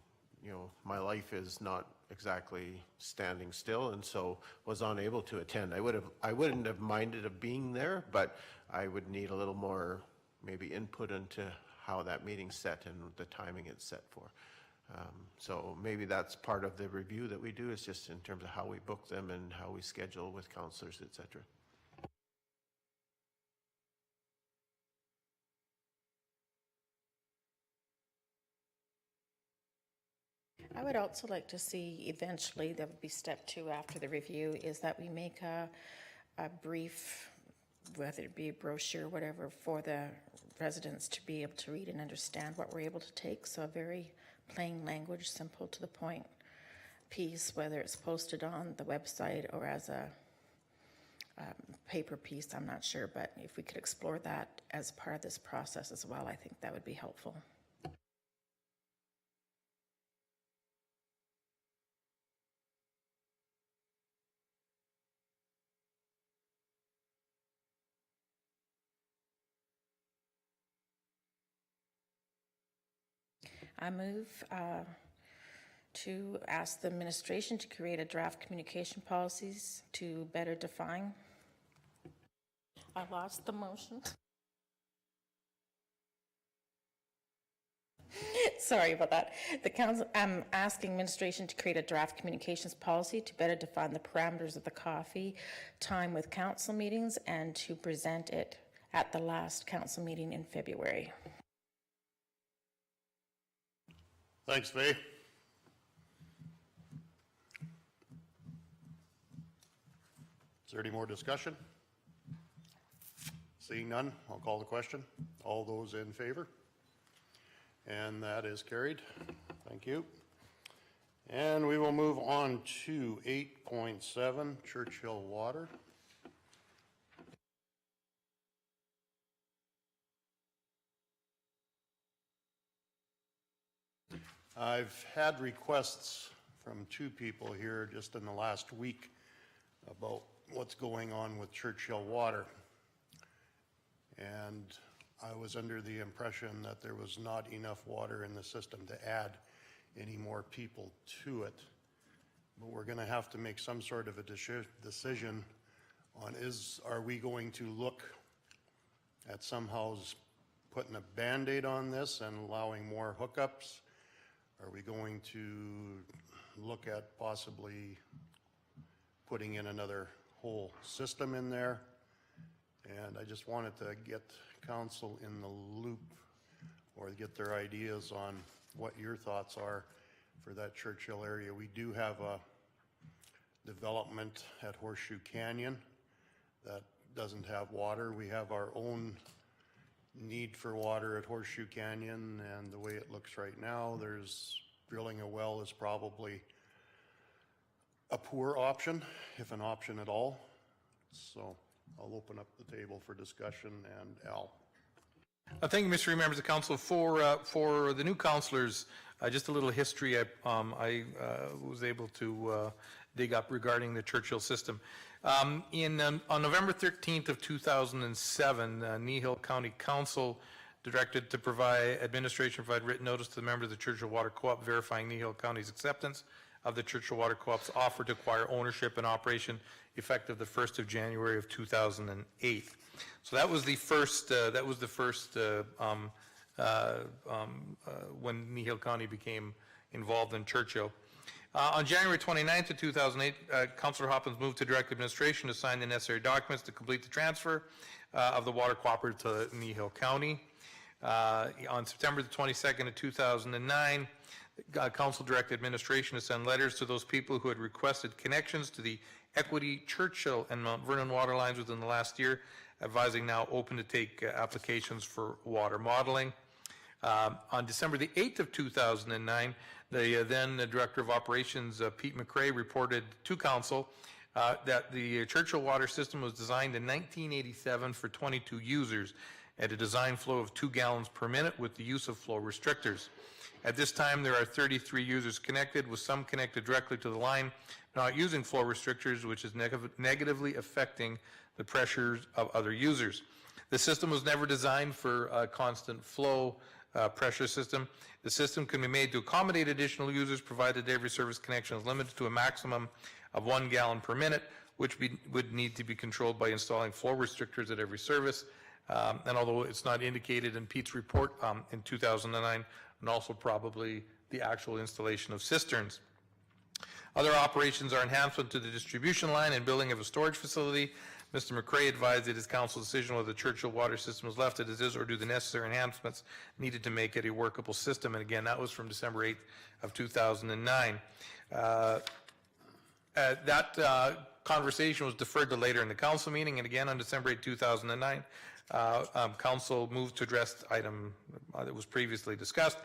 you know, my life is not exactly standing still, and so was unable to attend. I wouldn't have minded of being there, but I would need a little more maybe input into how that meeting's set and the timing it's set for. So maybe that's part of the review that we do, is just in terms of how we book them and how we schedule with counselors, et cetera. I would also like to see eventually, that would be step 2 after the review, is that we make a brief, whether it be a brochure, whatever, for the residents to be able to read and understand what we're able to take. So a very plain language, simple to the point piece, whether it's posted on the website or as a paper piece, I'm not sure, but if we could explore that as part of this process as well, I think that would be helpful. I move to ask the administration to create a draft communication policies to better define. I lost the motion. Sorry about that. The council, I'm asking administration to create a draft communications policy to better define the parameters of the coffee time with council meetings and to present it at the last council meeting in February. Thanks, Faye. Is there any more discussion? Seeing none, I'll call the question. All those in favor? And that is carried. Thank you. And we will move on to 8.7, Churchill Water. I've had requests from 2 people here just in the last week about what's going on with Churchill Water. And I was under the impression that there was not enough water in the system to add any more people to it. But we're going to have to make some sort of a decision on are we going to look at somehow putting a Band-Aid on this and allowing more hookups? Are we going to look at possibly putting in another whole system in there? And I just wanted to get council in the loop or get their ideas on what your thoughts are for that Churchill area. We do have a development at Horseshoe Canyon that doesn't have water. We have our own need for water at Horseshoe Canyon, and the way it looks right now, drilling a well is probably a poor option, if an option at all. So I'll open up the table for discussion, and Al. Thank you, Mr. Reed, members of council. For the new councilors, just a little history I was able to dig up regarding the Churchill system. On November 13th of 2007, Kneehill County Council directed to provide written notice to the members of the Churchill Water Co-op verifying Kneehill County's acceptance of the Churchill Water Co-op's offer to acquire ownership and operation effective the 1st of January of 2008. So that was the first. When Kneehill County became involved in Churchill. On January 29th of 2008, Councillor Hoppins moved to direct administration to sign the necessary documents to complete the transfer of the water cooperative to Kneehill County. On September the 22nd of 2009, Council directed administration to send letters to those people who had requested connections to the Equity, Churchill, and Mount Vernon water lines within the last year, advising now open to take applications for water modeling. On December the 8th of 2009, the then Director of Operations, Pete McRae, reported to Council that the Churchill water system was designed in 1987 for 22 users at a design flow of 2 gallons per minute with the use of flow restrictors. At this time, there are 33 users connected, with some connected directly to the line, not using flow restrictors, which is negatively affecting the pressures of other users. The system was never designed for a constant flow pressure system. The system can be made to accommodate additional users, provided every service connection is limited to a maximum of 1 gallon per minute, which would need to be controlled by installing flow restrictors at every service. And although it's not indicated in Pete's report in 2009, and also probably the actual installation of cisterns. Other operations are enhancement to the distribution line and building of a storage facility. Mr. McRae advised it is council's decision whether the Churchill water system is left as is or do the necessary enhancements needed to make it a workable system. And again, that was from December 8th of 2009. That conversation was deferred to later in the council meeting, and again on December 8, 2009, council moved to address the item that was previously discussed,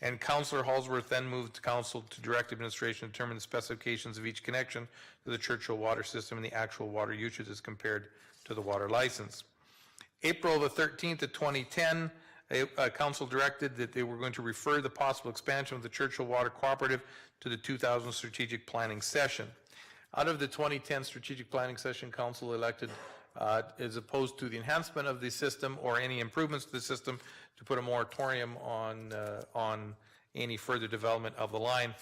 and Councillor Halsworth then moved to council to direct administration to determine the specifications of each connection to the Churchill water system and the actual water usage as compared to the water license. April the 13th of 2010, council directed that they were going to refer the possible expansion of the Churchill Water Cooperative to the 2000 strategic planning session. Out of the 2010 strategic planning session, council elected, as opposed to the enhancement of the system or any improvements to the system, to put a moratorium on any further development of the line.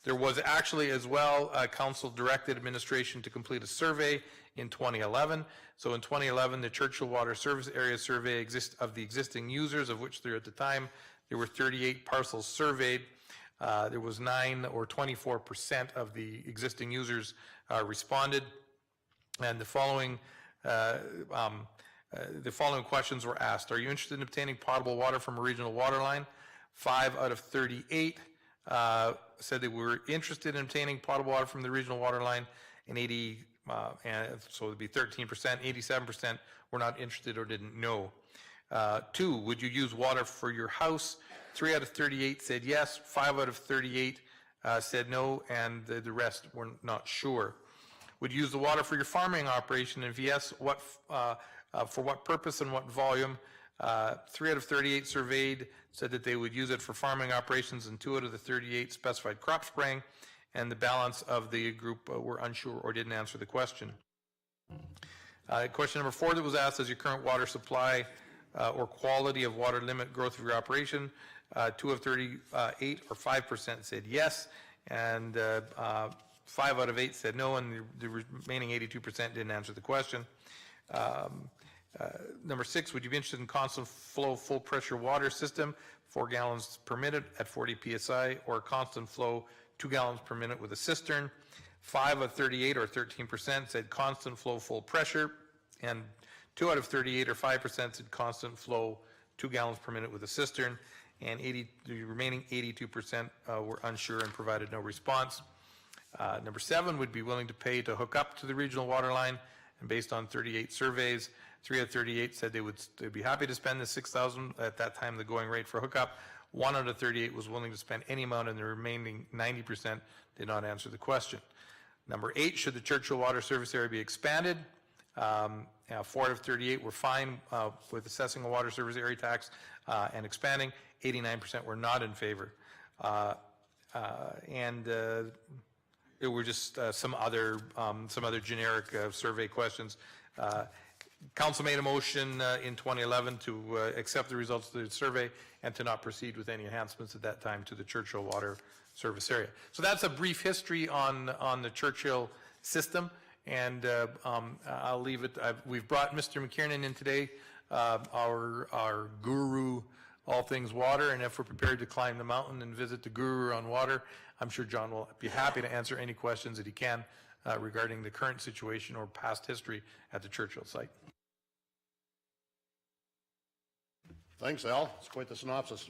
There was actually as well, council directed administration to complete a survey in 2011. So in 2011, the Churchill Water Service Area Survey of the existing users, of which there at the time, there were 38 parcels surveyed. There was 9 or 24% of the existing users responded, and the following questions were asked. Are you interested in obtaining potable water from a regional water line? 5 out of 38 said they were interested in obtaining potable water from the regional water line, and so it would be 13%. 87% were not interested or didn't know. 2, would you use water for your house? 3 out of 38 said yes. 5 out of 38 said no, and the rest were not sure. Would you use the water for your farming operation? And if yes, what for what purpose and what volume? 3 out of 38 surveyed said that they would use it for farming operations, and 2 out of the 38 specified crop spraying, and the balance of the group were unsure or didn't answer the question. Question number 4 that was asked is your current water supply or quality of water limit growth of your operation? 2 of 38 or 5% said yes, and 5 out of 8 said no, and the remaining 82% didn't answer the question. Number 6, would you be interested in constant flow full pressure water system, 4 gallons per minute at 40 psi, or constant flow 2 gallons per minute with a cistern? 5 of 38 or 13% said constant flow full pressure, and 2 out of 38 or 5% said constant flow 2 gallons per minute with a cistern. and the remaining 82% were unsure and provided no response. Number 7 would be willing to pay to hook up to the regional water line, and based on 38 surveys, 3 out of 38 said they'd be happy to spend the $6,000 at that time, the going rate for hookup. 1 out of 38 was willing to spend any amount, and the remaining 90% did not answer the question. Number 8, should the Churchill Water Service Area be expanded? 4 out of 38 were fine with assessing a water service area tax and expanding. 89% were not in favor. There were just some other generic survey questions. Council made a motion in 2011 to accept the results of the survey and to not proceed with any enhancements at that time to the Churchill Water Service Area. So that's a brief history on the Churchill system, and I'll leave it. We've brought Mr. McKiernan in today, our guru, all things water, and if we're prepared to climb the mountain and visit the guru on water, I'm sure John will be happy to answer any questions that he can regarding the current situation or past history at the Churchill site. Thanks, Al. It's quite the synopsis.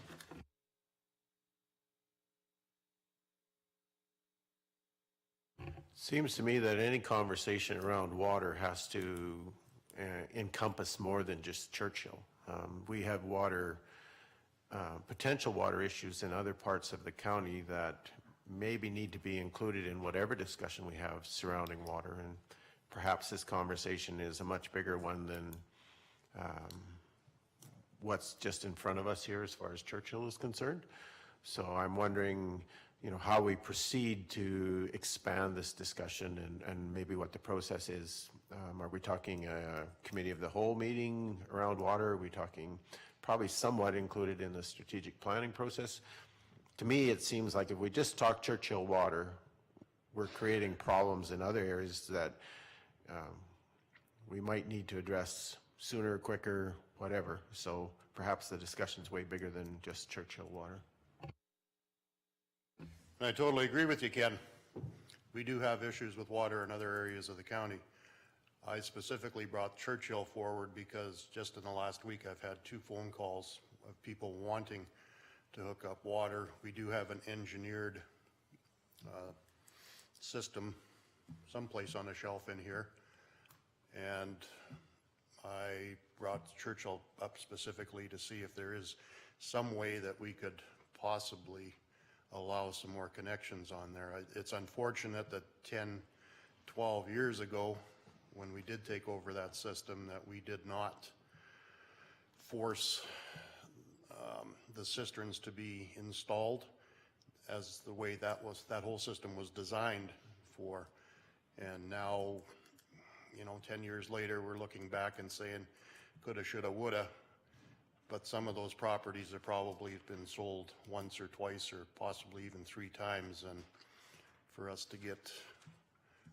Seems to me that any conversation around water has to encompass more than just Churchill. We have potential water issues in other parts of the county that maybe need to be included in whatever discussion we have surrounding water, and perhaps this conversation is a much bigger one than what's just in front of us here as far as Churchill is concerned. So I'm wondering, how we proceed to expand this discussion and maybe what the process is. Are we talking a committee of the whole meeting around water? Are we talking probably somewhat included in the strategic planning process? To me, it seems like if we just talk Churchill water, we're creating problems in other areas that we might need to address sooner, quicker, whatever. So perhaps the discussion's way bigger than just Churchill water. I totally agree with you, Ken. We do have issues with water in other areas of the county. I specifically brought Churchill forward because just in the last week I've had 2 phone calls of people wanting to hook up water. We do have an engineered system someplace on a shelf in here, and I brought Churchill up specifically to see if there is some way that we could possibly allow some more connections on there. It's unfortunate that 10, 12 years ago, when we did take over that system, that we did not force the cisterns to be installed as the way that whole system was designed for. And now, 10 years later, we're looking back and saying, coulda, shoulda, woulda, but some of those properties have probably been sold once or twice or possibly even 3 times. And for us to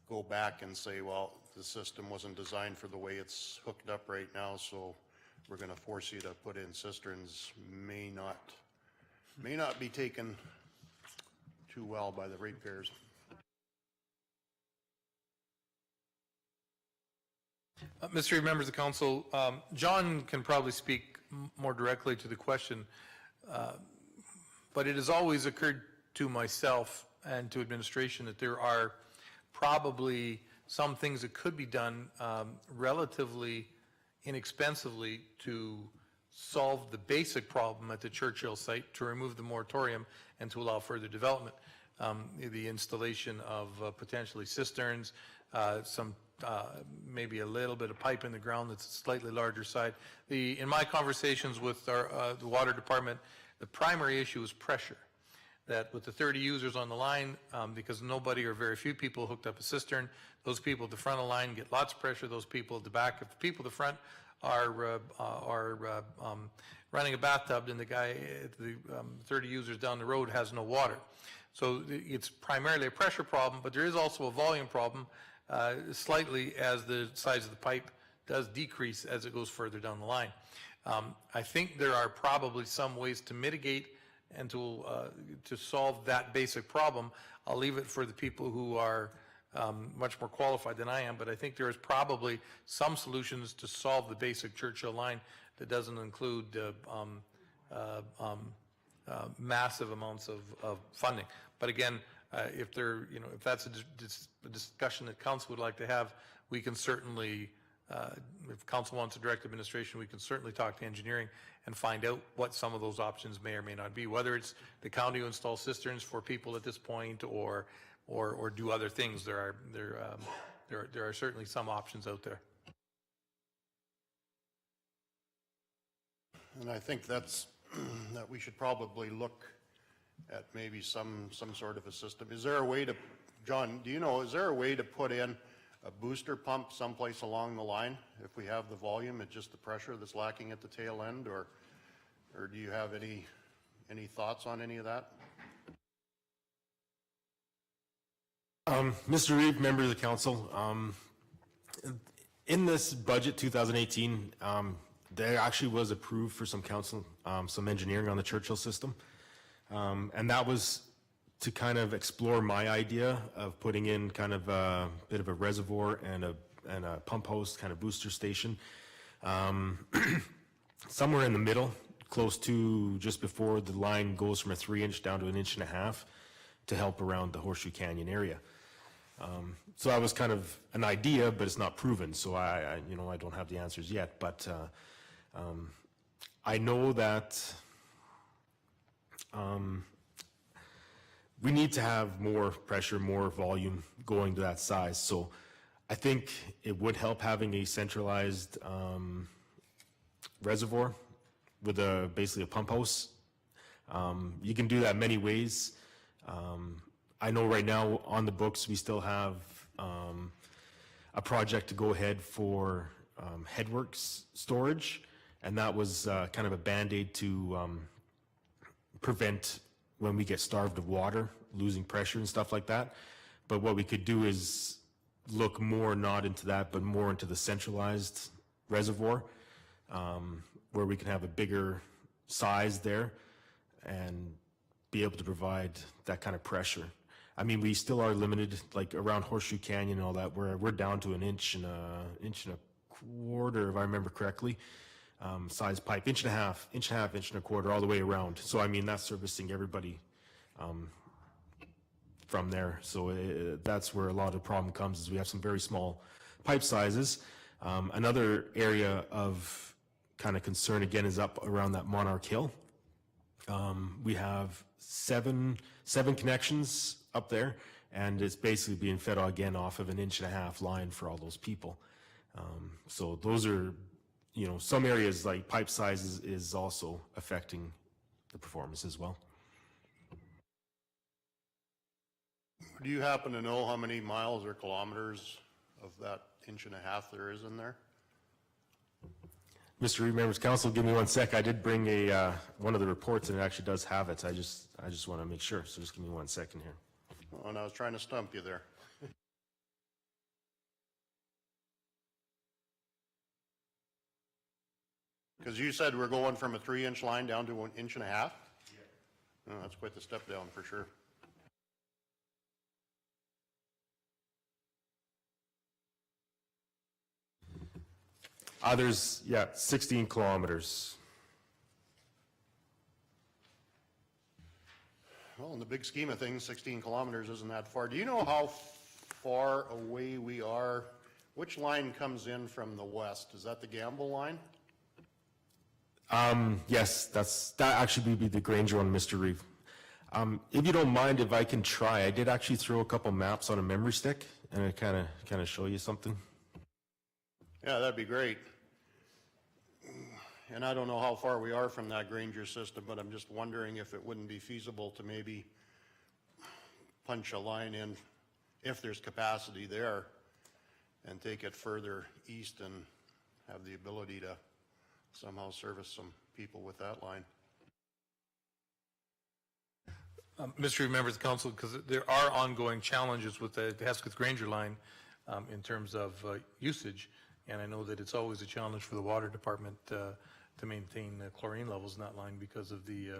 go back and say, well, the system wasn't designed for the way it's hooked up right now, so we're going to force you to put in cisterns, may not be taken too well by the ratepayers. Mr. Members of the Council, John can probably speak more directly to the question, but it has always occurred to myself and to administration that there are probably some things that could be done relatively inexpensively to solve the basic problem at the Churchill site, to remove the moratorium and to allow further development. The installation of potentially cisterns, maybe a little bit of pipe in the ground that's a slightly larger side. In my conversations with the water department, the primary issue is pressure. That with the 30 users on the line, because nobody or very few people hooked up a cistern, those people at the front of the line get lots of pressure. Those people at the back, if the people at the front are running a bathtub, then the guy at the 30 users down the road has no water. So it's primarily a pressure problem, but there is also a volume problem, slightly, as the size of the pipe does decrease as it goes further down the line. I think there are probably some ways to mitigate and to solve that basic problem. I'll leave it for the people who are much more qualified than I am, but I think there is probably some solutions to solve the basic Churchill line that doesn't include massive amounts of funding. But again, if there, if that's a discussion that council would like to have, we can certainly, if council wants to direct administration, we can certainly talk to engineering and find out what some of those options may or may not be, whether it's the county to install cisterns for people at this point or do other things. There are certainly some options out there. And I think that's, that we should probably look at maybe some sort of a system. Is there a way to, John, do you know, is there a way to put in a booster pump someplace along the line? If we have the volume, it's just the pressure that's lacking at the tail end, or do you have any thoughts on any of that? Mr. Reeve, member of the council, in this budget 2018, there actually was approved for some council, some engineering on the Churchill system. And that was to kind of explore my idea of putting in kind of a bit of a reservoir and a pump host kind of booster station. Somewhere in the middle, close to just before the line goes from a 3-inch down to an 1.5 inch to help around the Horseshoe Canyon area. So that was kind of an idea, but it's not proven. So I don't have the answers yet, but I know that we need to have more pressure, more volume going to that size. So I think it would help having a centralized reservoir with basically a pump house. You can do that many ways. I know right now on the books we still have a project to go ahead for headworks storage, and that was kind of a band-aid to prevent when we get starved of water, losing pressure and stuff like that. But what we could do is look more not into that, but more into the centralized reservoir, where we can have a bigger size there and be able to provide that kind of pressure. I mean, we still are limited, like around Horseshoe Canyon and all that, where we're down to an inch and a quarter, if I remember correctly. Size pipe, 1.5 inches, 1.25 inches, all the way around. So I mean, that's servicing everybody from there. So that's where a lot of the problem comes, is we have some very small pipe sizes. Another area of kind of concern again is up around that Monarch Hill. We have seven connections up there, and it's basically being fed again off of an 1.5 inch line for all those people. So those are, some areas like pipe sizes is also affecting the performance as well. Do you happen to know how many miles or kilometers of that 1.5 inches there is in there? Mr. Reeve, members of council, give me 1 sec. I did bring one of the reports, and it actually does have it. I just want to make sure, so just give me 1 second here. Oh, and I was trying to stump you there. Because you said we're going from a 3-inch line down to 1.5 inches? Yeah. Oh, that's quite the step down for sure. There's 16 kilometers. Well, in the big scheme of things, 16 kilometers isn't that far. Do you know how far away we are? Which line comes in from the west? Is that the Gamble line? Yes, that actually would be the Granger one, Mr. Reeve. If you don't mind, if I can try, I did actually throw a couple maps on a memory stick, and I kind of show you something. Yeah, that'd be great. And I don't know how far we are from that Granger system, but I'm just wondering if it wouldn't be feasible to maybe punch a line in, if there's capacity there, and take it further east and have the ability to somehow service some people with that line. Mr. Reeve, members of the council, because there are ongoing challenges with the Hesketh Granger line in terms of usage, and I know that it's always a challenge for the water department to maintain chlorine levels in that line because of the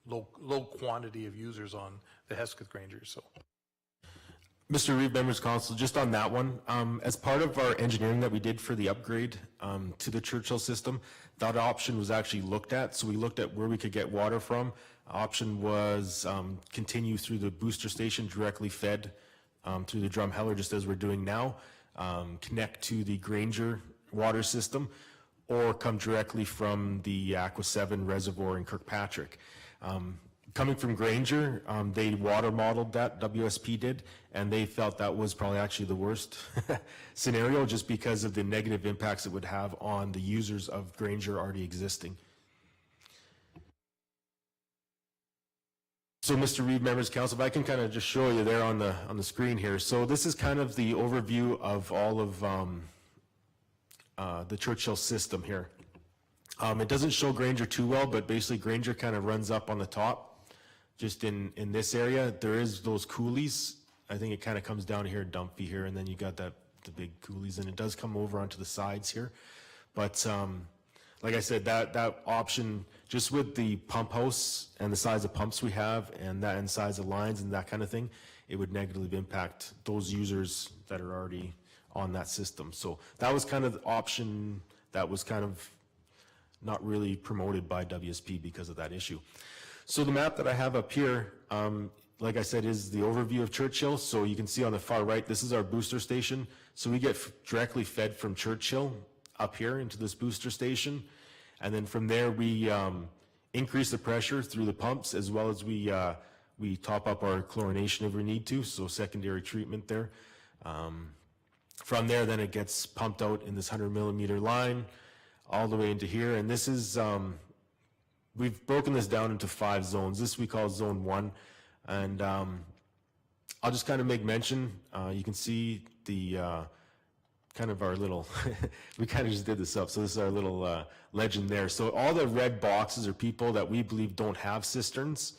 low quantity of users on the Hesketh Granger. So, Mr. Reeve, members of council, just on that one, as part of our engineering that we did for the upgrade to the Churchill system, that option was actually looked at. So we looked at where we could get water from. Option was continue through the booster station directly fed through the Drumheller, just as we're doing now, connect to the Granger water system, or come directly from the Aqua 7 reservoir in Kirkpatrick. Coming from Granger, they water modeled that, WSP did, and they felt that was probably actually the worst scenario, just because of the negative impacts it would have on the users of Granger already existing. So, Mr. Reeve, members of council, if I can kind of just show you there on the screen here. So this is kind of the overview of all of the Churchill system here. It doesn't show Granger too well, but basically Granger kind of runs up on the top. Just in this area, there is those coulees. I think it kind of comes down here, Dumpy here, and then you got the big coulees, and it does come over onto the sides here. But like I said, that option, just with the pump house and the size of pumps we have, and size of lines and that kind of thing, it would negatively impact those users that are already on that system. So that was kind of the option that was kind of not really promoted by WSP because of that issue. So the map that I have up here, like I said, is the overview of Churchill. So you can see on the far right, this is our booster station. So we get directly fed from Churchill up here into this booster station. And then from there, we increase the pressure through the pumps, as well as we top up our chlorination if we need to, so secondary treatment there. From there, then it gets pumped out in this 100 millimeter line all the way into here. And this is, we've broken this down into 5 zones. This we call zone 1. And I'll just kind of make mention, you can see the kind of our little, we kind of just did this up. So this is our little legend there. So all the red boxes are people that we believe don't have cisterns.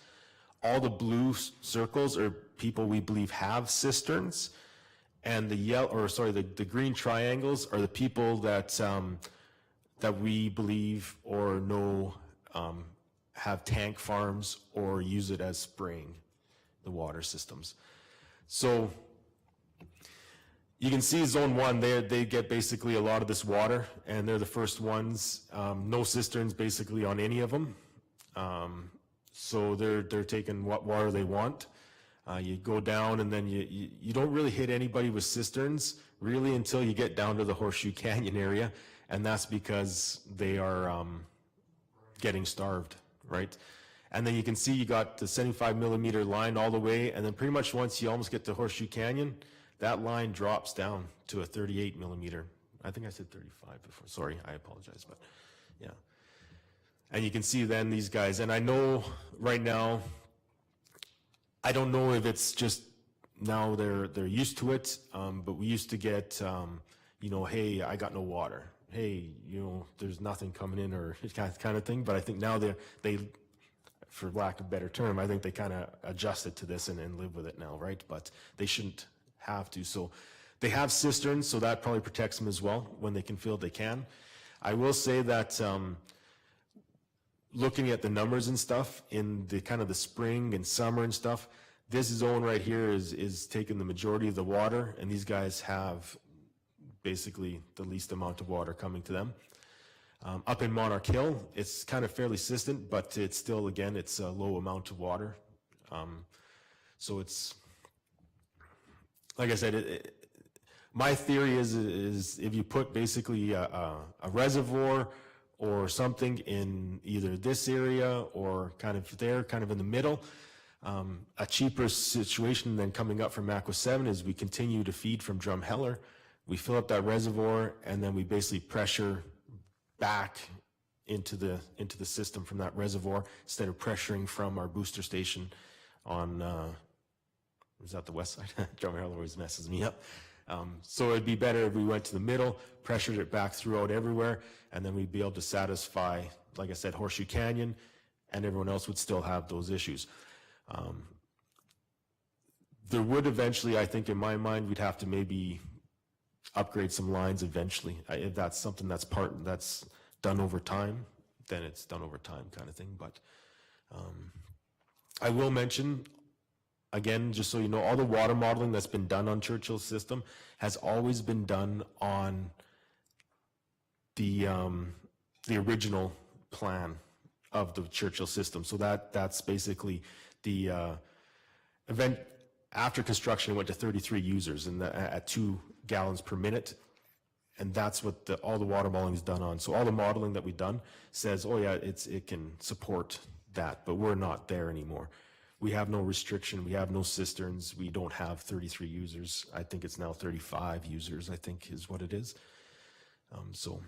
All the blue circles are people we believe have cisterns. And the yellow, or sorry, the green triangles are the people that that we believe or know have tank farms or use it as spraying the water systems. So you can see zone 1, they get basically a lot of this water, and they're the first ones. No cisterns basically on any of them. So they're taking what water they want. You go down, and then you don't really hit anybody with cisterns really until you get down to the Horseshoe Canyon area, and that's because they are getting starved, right? And then you can see you got the 75 millimeter line all the way, and then pretty much once you almost get to Horseshoe Canyon, that line drops down to a 38 millimeter. I think I said 35 before. Sorry, I apologize, but yeah. And you can see then these guys, and I know right now, I don't know if it's just now they're used to it, but we used to get, you know, hey, I got no water. Hey, you know, there's nothing coming in, or kind of thing. But I think now they, for lack of a better term, I think they kind of adjusted to this and live with it now, right? But they shouldn't have to. So they have cisterns, so that probably protects them as well. When they can fill it, they can. I will say that looking at the numbers and stuff in the kind of the spring and summer and stuff, this zone right here is taking the majority of the water, and these guys have basically the least amount of water coming to them. Up in Monarch Hill, it's kind of fairly consistent, but it's still, again, it's a low amount of water. So it's, like I said, my theory is if you put basically a reservoir or something in either this area or kind of there, kind of in the middle, a cheaper situation than coming up from Aqua 7 is we continue to feed from Drumheller. We fill up that reservoir, and then we basically pressure back into the system from that reservoir instead of pressuring from our booster station on, is that the west side? Drumheller always messes me up. So it'd be better if we went to the middle, pressured it back throughout everywhere, and then we'd be able to satisfy, like I said, Horseshoe Canyon, and everyone else would still have those issues. There would eventually, I think in my mind, we'd have to maybe upgrade some lines eventually. If that's something that's done over time, then it's done over time kind of thing. But I will mention again, just so you know, all the water modeling that's been done on Churchill's system has always been done on the original plan of the Churchill system. So that's basically the event after construction went to 33 users and at 2 gallons per minute. And that's what all the water modeling is done on. So all the modeling that we've done says, oh yeah, it can support that, but we're not there anymore. We have no restriction. We have no cisterns. We don't have 33 users. I think it's now 35 users, I think is what it is. So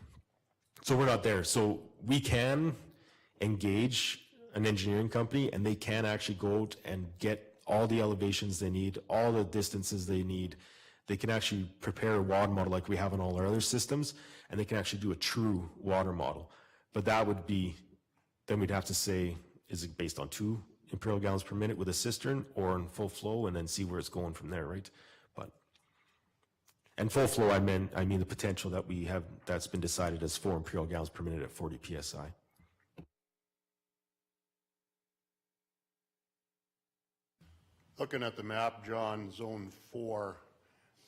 we're not there. So we can engage an engineering company and they can actually go out and get all the elevations they need, all the distances they need. They can actually prepare a water model like we have on all our other systems, and they can actually do a true water model. But that would be, then we'd have to say, is it based on 2 imperial gallons per minute with a cistern or in full flow, and then see where it's going from there, right? But, and full flow, I mean the potential that we have, that's been decided as 4 imperial gallons per minute at 40 PSI. Looking at the map, John, Zone 4,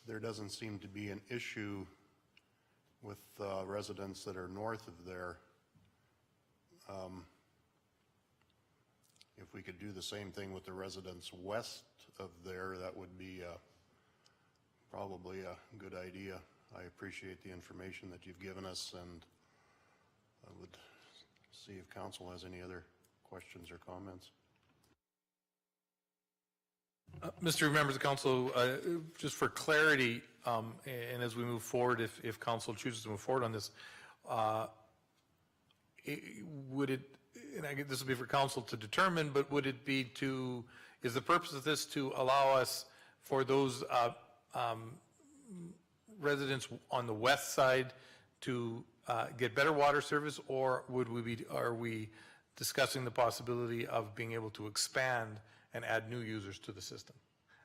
there doesn't seem to be an issue with residents that are north of there. If we could do the same thing with the residents west of there, that would be probably a good idea. I appreciate the information that you've given us, and I would see if council has any other questions or comments. Mr. Members of Council, just for clarity, and as we move forward, if Council chooses to move forward on this, would it, and I guess this will be for Council to determine, but would it be is the purpose of this to allow us for those residents on the west side to get better water service, or are we discussing the possibility of being able to expand and add new users to the system?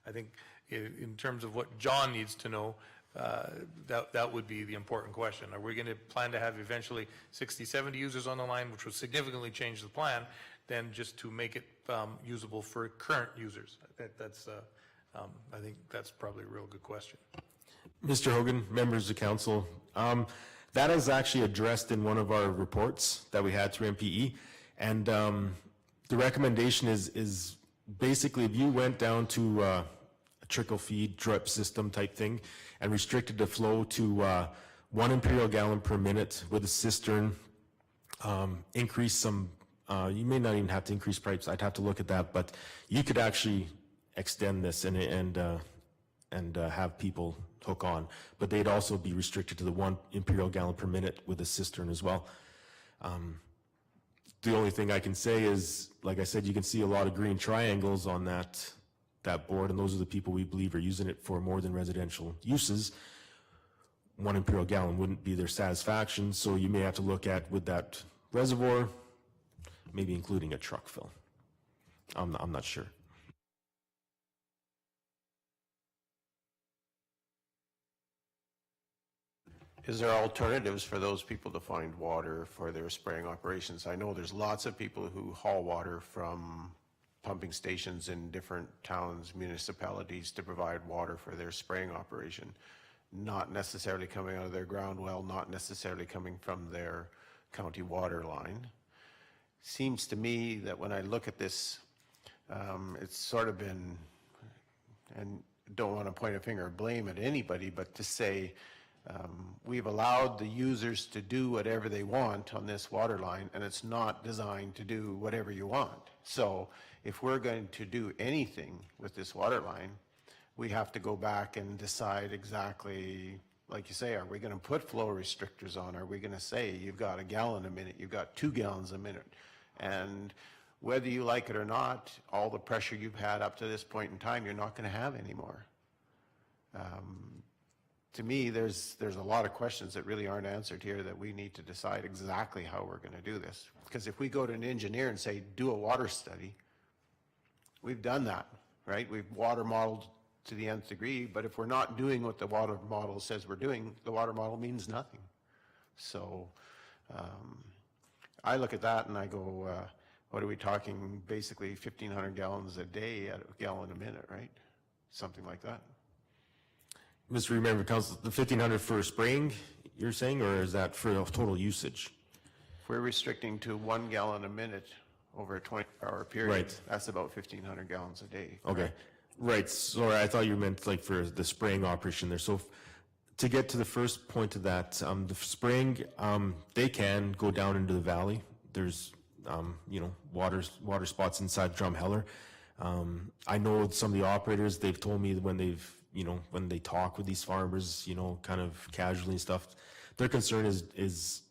I think in terms of what John needs to know, that would be the important question. Are we going to plan to have eventually 60, 70 users on the line, which would significantly change the plan, than just to make it usable for current users? I think that's probably a real good question. Mr. Hogan, members of council, that is actually addressed in one of our reports that we had through MPE, and the recommendation is basically if you went down to a trickle feed drip system type thing and restricted the flow to 1 imperial gallon per minute with a cistern, increase some, you may not even have to increase pipes, I'd have to look at that, but you could actually extend this and have people hook on, but they'd also be restricted to the 1 imperial gallon per minute with a cistern as well. The only thing I can say is, like I said, you can see a lot of green triangles on that board, and those are the people we believe are using it for more than residential uses. 1 imperial gallon wouldn't be their satisfaction, so you may have to look at, with that reservoir, maybe including a truck fill. I'm not sure. Is there alternatives for those people to find water for their spraying operations? I know there's lots of people who haul water from pumping stations in different towns, municipalities to provide water for their spraying operation, not necessarily coming out of their ground well, not necessarily coming from their county water line. Seems to me that when I look at this, it's sort of been, and don't want to point a finger of blame at anybody, but to say, we've allowed the users to do whatever they want on this water line, and it's not designed to do whatever you want. So if we're going to do anything with this water line, we have to go back and decide exactly, like you say, are we going to put flow restrictors on? Are we going to say you've got 1 gallon a minute, you've got 2 gallons a minute? And whether you like it or not, all the pressure you've had up to this point in time, you're not going to have anymore. To me, there's a lot of questions that really aren't answered here that we need to decide exactly how we're going to do this. Because if we go to an engineer and say, do a water study, we've done that, right? We've water modeled to the nth degree, but if we're not doing what the water model says we're doing, the water model means nothing. So I look at that and I go, what are we talking, basically 1,500 gallons a day at a gallon a minute, right? Something like that. Mr. Reed, Member of Council, the 1,500 for spraying, you're saying, or is that for total usage? If we're restricting to 1 gallon a minute over a 24-hour period, Right. that's about 1,500 gallons a day. Okay, right, sorry, I thought you meant like for the spraying operation there. So to get to the first point of that, the spraying, they can go down into the valley. There's, you know, water spots inside Drumheller. I know some of the operators, they've told me when they've, you know, when they talk with these farmers, you know, kind of casually and stuff, their concern is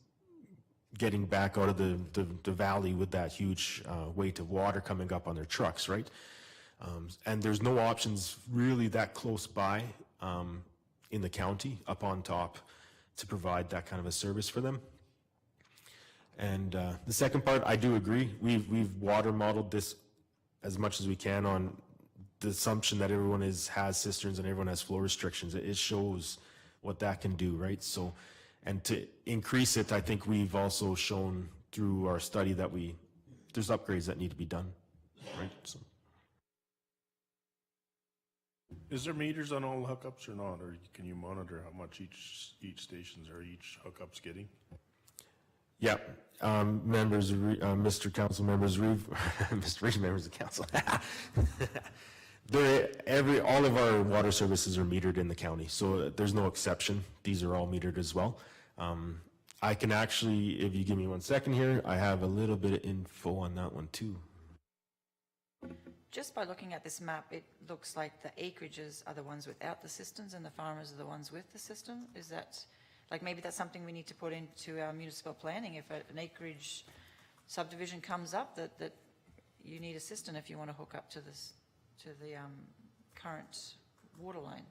getting back out of the valley with that huge weight of water coming up on their trucks, right? And there's no options really that close by in the county up on top to provide that kind of a service for them. And the second part, I do agree. We've water modeled this as much as we can on the assumption that everyone has cisterns and everyone has flow restrictions. It shows what that can do, right? So, and to increase it, I think we've also shown through our study that there's upgrades that need to be done, right? So. Is there meters on all hookups or not, or can you monitor how much each stations or each hookup's getting? Yeah, members, Mr. Council members, Mr. Reed, members of council. All of our water services are metered in the county, so there's no exception. These are all metered as well. I can actually, if you give me 1 second here, I have a little bit of info on that one too. Just by looking at this map, it looks like the acreages are the ones without the cisterns and the farmers are the ones with the cistern. Is that, like, maybe that's something we need to put into our municipal planning if an acreage subdivision comes up, that you need a cistern if you want to hook up to this, to the current water line.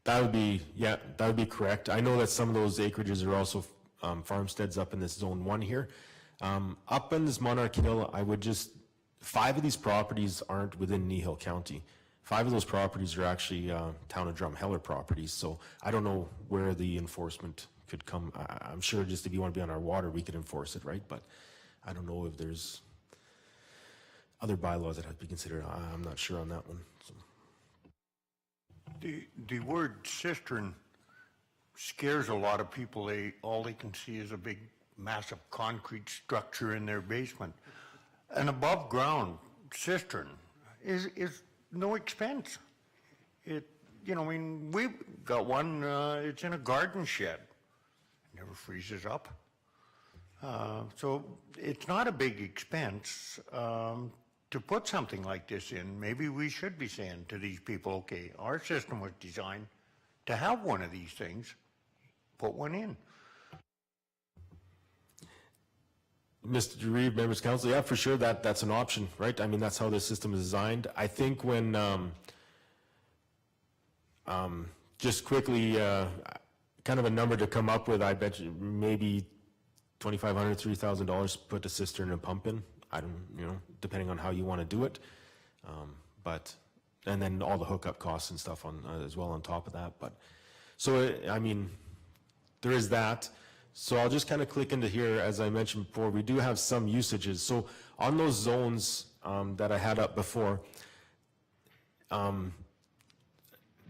That would be, yeah, that would be correct. I know that some of those acreages are also farmsteads up in this zone 1 here. Up in this Monarch Hill, I would just, 5 of these properties aren't within Kneehill County. 5 of those properties are actually town of Drumheller properties, so I don't know where the enforcement could come. I'm sure just if you want to be on our water, we could enforce it, right? But I don't know if there's other bylaws that have to be considered. I'm not sure on that one. So. The word cistern scares a lot of people. All they can see is a big, massive concrete structure in their basement. An above ground cistern is no expense. I mean, we've got one, it's in a garden shed. It never freezes up. So it's not a big expense to put something like this in. Maybe we should be saying to these people, okay, our system was designed to have one of these things, put one in. Mr. Reed, members of council, yeah, for sure, that's an option, right? I mean, that's how the system is designed. I think when, just quickly, kind of a number to come up with, I bet you maybe $2,500, $3,000 put a cistern and pump in. I don't, depending on how you want to do it. And then all the hookup costs and stuff on as well on top of that. But, so, I mean, there is that. So I'll just kind of click into here, as I mentioned before, we do have some usages. So on those zones that I had up before,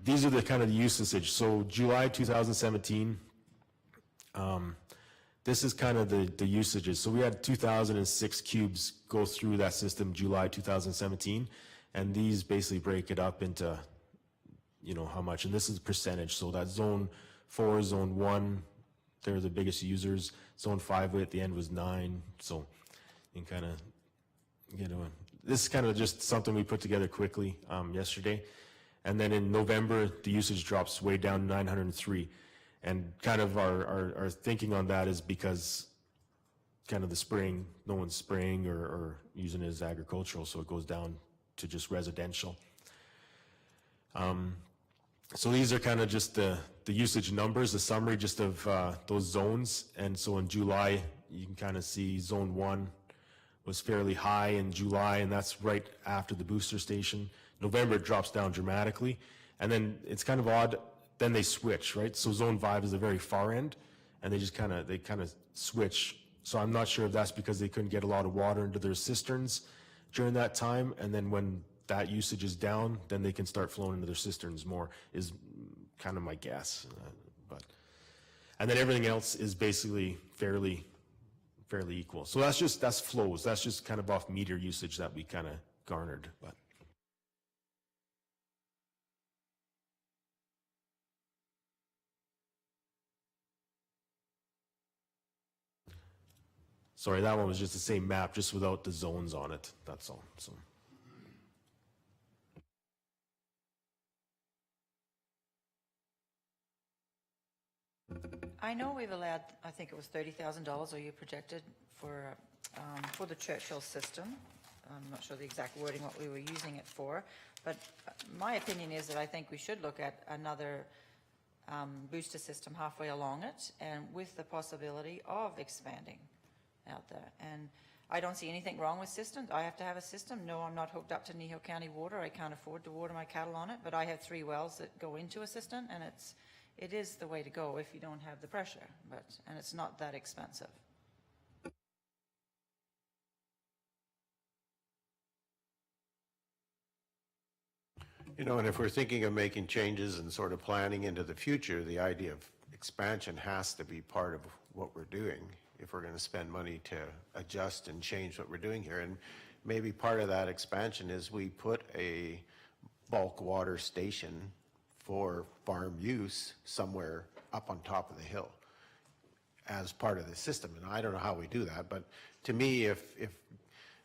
these are the kind of the usage. So July 2017, this is kind of the usages. So we had 2,006 cubes go through that system July 2017, and these basically break it up into, how much. And this is percentage. So that zone 4, zone 1, they're the biggest users. Zone 5 at the end was 9. So you can kind of, this is kind of just something we put together quickly yesterday. And then in November, the usage drops way down to 903. And kind of our thinking on that is because kind of the spraying, no one's spraying or using it as agricultural, so it goes down to just residential. So these are kind of just the usage numbers, the summary just of those zones. And so in July, you can kind of see zone 1 was fairly high in July, and that's right after the booster station. November, it drops down dramatically. And then it's kind of odd, then they switch, right? So zone 5 is the very far end, and they just kind of switch So I'm not sure if that's because they couldn't get a lot of water into their cisterns during that time, and then when that usage is down, then they can start flowing into their cisterns more, is kind of my guess. And then everything else is basically fairly equal. So that's flows. That's just kind of off meter usage that we kind of garnered, but. Sorry, that one was just the same map, just without the zones on it, that's all, so. I know we've allowed, I think it was $30,000, or you projected for the Churchill system. I'm not sure the exact wording, what we were using it for, but my opinion is that I think we should look at another booster system halfway along it, and with the possibility of expanding out there. And I don't see anything wrong with systems. I have to have a system. No, I'm not hooked up to Kneehill County Water. I can't afford to water my cattle on it, but I have 3 wells that go into a system, and it is the way to go if you don't have the pressure, and it's not that expensive. You know, and if we're thinking of making changes and sort of planning into the future, the idea of expansion has to be part of what we're doing if we're going to spend money to adjust and change what we're doing here. And maybe part of that expansion is we put a bulk water station for farm use somewhere up on top of the hill as part of the system. And I don't know how we do that, but to me, if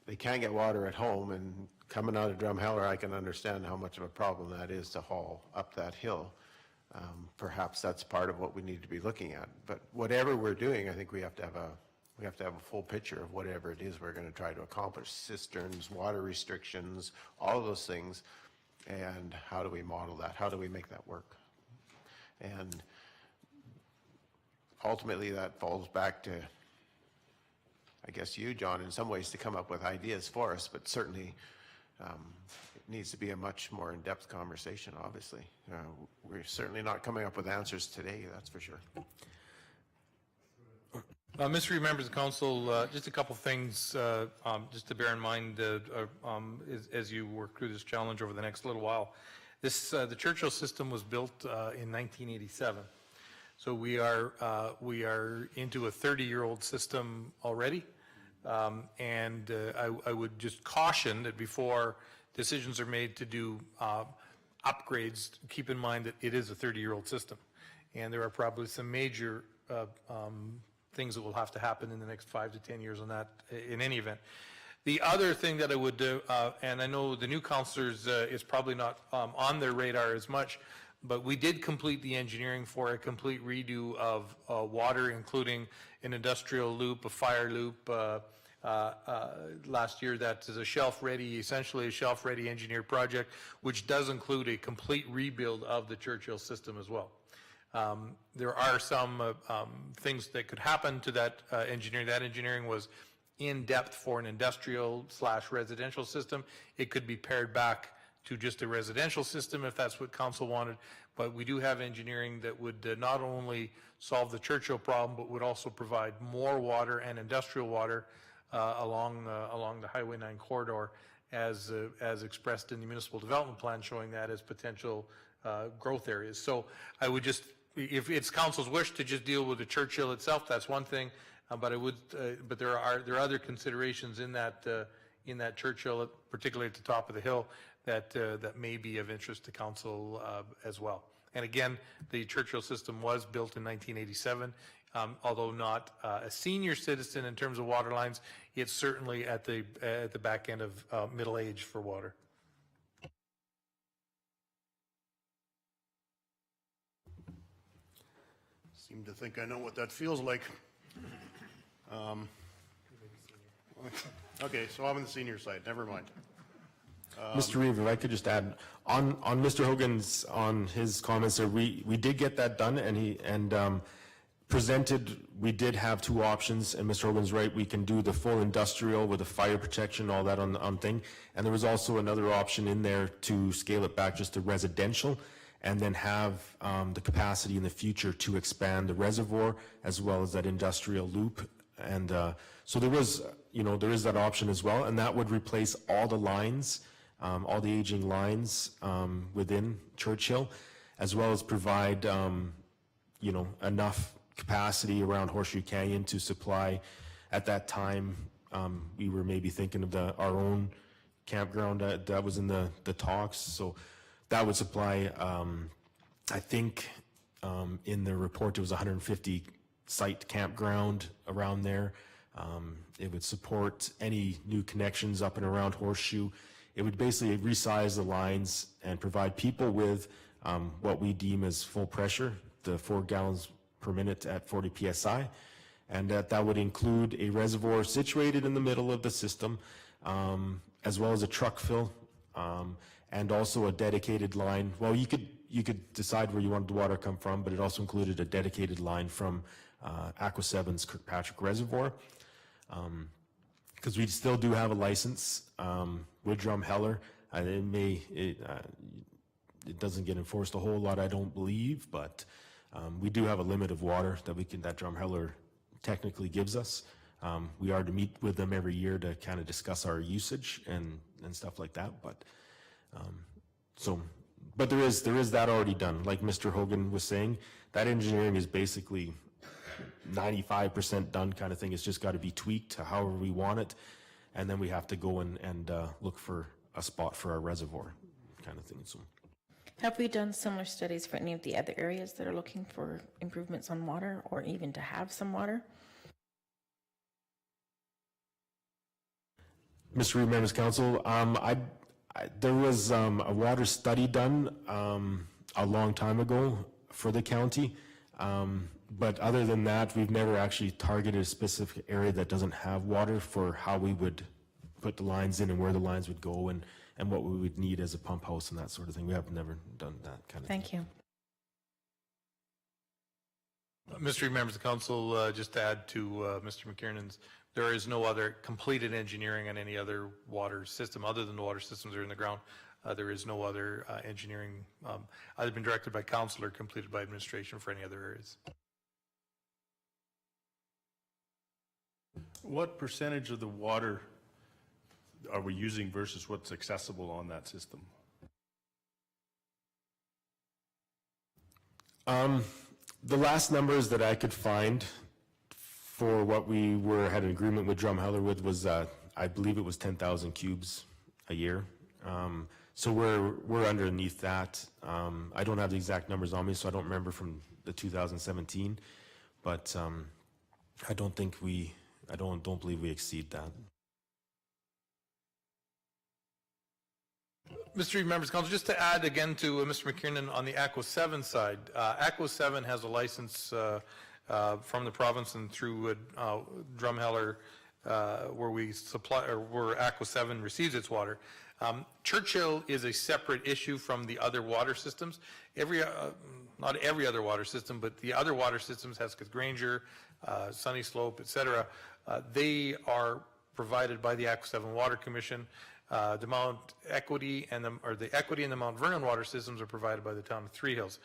they can't get water at home and coming out of Drumheller, I can understand how much of a problem that is to haul up that hill. Perhaps that's part of what we need to be looking at. But whatever we're doing, I think we have to have a full picture of whatever it is we're going to try to accomplish. Cisterns, water restrictions, all of those things. And how do we model that? How do we make that work? And ultimately that falls back to, I guess, you, John, in some ways to come up with ideas for us, but certainly it needs to be a much more in-depth conversation, obviously. We're certainly not coming up with answers today, that's for sure. Mr. Members of Council, just a couple things just to bear in mind as you work through this challenge over the next little while. The Churchill system was built in 1987, so we are into a 30-year-old system already, and I would just caution that before decisions are made to do upgrades, keep in mind that it is a 30-year-old system, and there are probably some major things that will have to happen in the next 5 to 10 years on that in any event. The other thing that I would do, and I know the new councillors is probably not on their radar as much, but we did complete the engineering for a complete redo of water, including an industrial loop, a fire loop, last year. That is a shelf-ready, essentially a shelf-ready engineered project, which does include a complete rebuild of the Churchill system as well. There are some things that could happen to that engineering. That engineering was in depth for an industrial/residential system. It could be pared back to just a residential system if that's what council wanted, but we do have engineering that would not only solve the Churchill problem, but would also provide more water and industrial water along the Highway 9 corridor as expressed in the municipal development plan, showing that as potential growth areas. So I would just, if it's council's wish to just deal with the Churchill itself, that's one thing, but I would, but there are other considerations in that Churchill, particularly at the top of the hill, that may be of interest to council as well. And again, the Churchill system was built in 1987. Although not a senior citizen in terms of water lines, it's certainly at the back end of middle age for water. Seem to think I know what that feels like. Okay, so I'm on the senior side, never mind. Mr. Reeve, if I could just add, on Mr. Hogan's, on his comments there, we did get that done, and presented, we did have 2 options, and Mr. Hogan's right, we can do the full industrial with the fire protection, all that on thing, and there was also another option in there to scale it back just to residential, and then have the capacity in the future to expand the reservoir as well as that industrial loop And so there was, there is that option as well, and that would replace all the lines, all the aging lines within Churchill, as well as provide, enough capacity around Horseshoe Canyon to supply. At that time, we were maybe thinking of our own campground that was in the talks, so that would supply, I think in the report it was 150 site campground around there. It would support any new connections up and around Horseshoe. It would basically resize the lines and provide people with what we deem as full pressure, the 4 gallons per minute at 40 psi, and that would include a reservoir situated in the middle of the system, as well as a truck fill, and also a dedicated line. Well, you could decide where you wanted the water to come from, but it also included a dedicated line from Aqua 7's Kirkpatrick Reservoir, because we still do have a license with Drumheller. It doesn't get enforced a whole lot, I don't believe, but we do have a limit of water that Drumheller technically gives us. We are to meet with them every year to kind of discuss our usage and stuff like that, but there is that already done. Like Mr. Hogan was saying, that engineering is basically 95% done kind of thing. It's just got to be tweaked to however we want it, and then we have to go and look for a spot for our reservoir kind of thing. So, Have we done similar studies for any of the other areas that are looking for improvements on water or even to have some water? Mr. Reed, Members of Council, there was a water study done a long time ago for the county, but other than that, we've never actually targeted a specific area that doesn't have water for how we would put the lines in and where the lines would go and what we would need as a pump house and that sort of thing. We have never done that kind of thing. Thank you. Mr. Reed, Members of Council, just to add to Mr. McKiernan's, there is no other completed engineering on any other water system other than the water systems that are in the ground. There is no other engineering either been directed by council or completed by administration for any other areas. What percentage of the water are we using versus what's accessible on that system? The last numbers that I could find for what we had an agreement with Drumheller with was, I believe it was 10,000 cubes a year. So we're underneath that. I don't have the exact numbers on me, so I don't remember from the 2017, but I don't believe we exceed that. Mr. Reed, Members of Council, just to add again to Mr. McKiernan on the Aqua 7 side, Aqua 7 has a license from the province and through Drumheller where we supply, or where Aqua 7 receives its water. Churchill is a separate issue from the other water systems. Not every other water system, but the other water systems, Hesketh Granger, Sunny Slope, et cetera, they are provided by the Aqua 7 Water Commission. The Mount Equity and the Equity and the Mount Vernon water systems are provided by the town of Three Hills.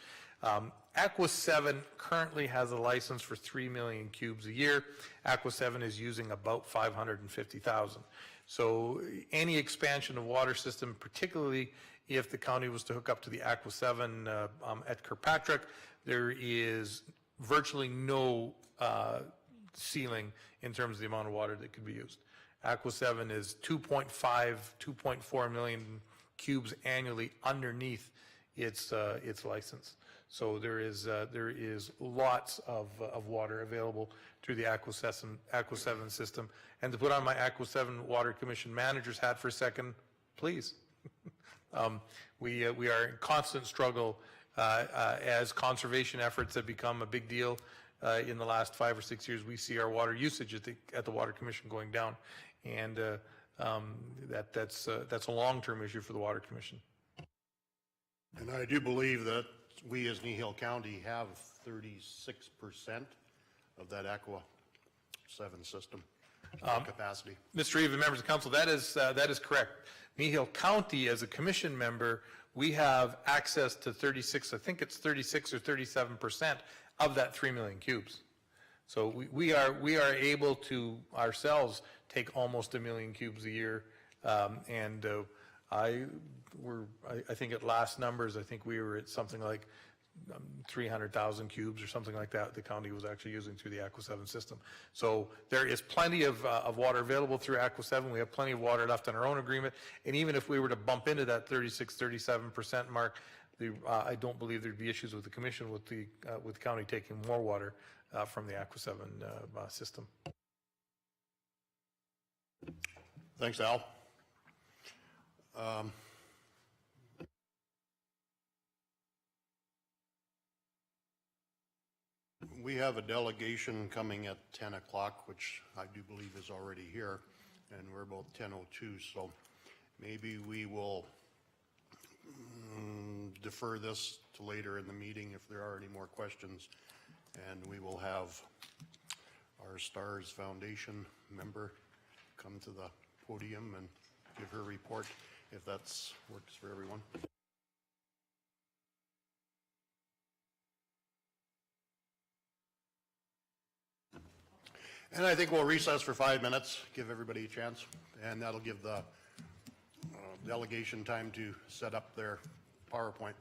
Aqua 7 currently has a license for 3 million cubes a year. Aqua 7 is using about 550,000. So any expansion of water system, particularly if the county was to hook up to the Aqua 7 at Kirkpatrick, there is virtually no ceiling in terms of the amount of water that could be used. Aqua 7 is 2.4 million cubes annually underneath its license. So there is lots of water available through the Aqua 7 system. And to put on my Aqua 7 Water Commission manager's hat for a second, please. We are in constant struggle as conservation efforts have become a big deal in the last 5 or 6 years. We see our water usage at the Water Commission going down, and that's a long-term issue for the Water Commission. And I do believe that we as Kneehill County have 36% of that Aqua 7 system capacity. Mr. Reeve and members of council, that is correct. Kneehill County, as a commission member, we have access to 36, I think it's 36 or 37% of that 3 million cubes. So we are able to ourselves take almost 1 million cubes a year. I think at last numbers, I think we were at something like 300,000 cubes or something like that the county was actually using through the Aqua 7 system. So there is plenty of water available through Aqua 7. We have plenty of water left in our own agreement. And even if we were to bump into that 36-37% mark, I don't believe there'd be issues with the commission with the county taking more water from the Aqua 7 system. Thanks, Al. We have a delegation coming at 10 o'clock, which I do believe is already here, and we're about 10:02, so maybe we will defer this to later in the meeting if there are any more questions, and we will have our STARS Foundation member come to the podium and give her report, if that's works for everyone. And I think we'll recess for 5 minutes, give everybody a chance, and that'll give the delegation time to set up their PowerPoint.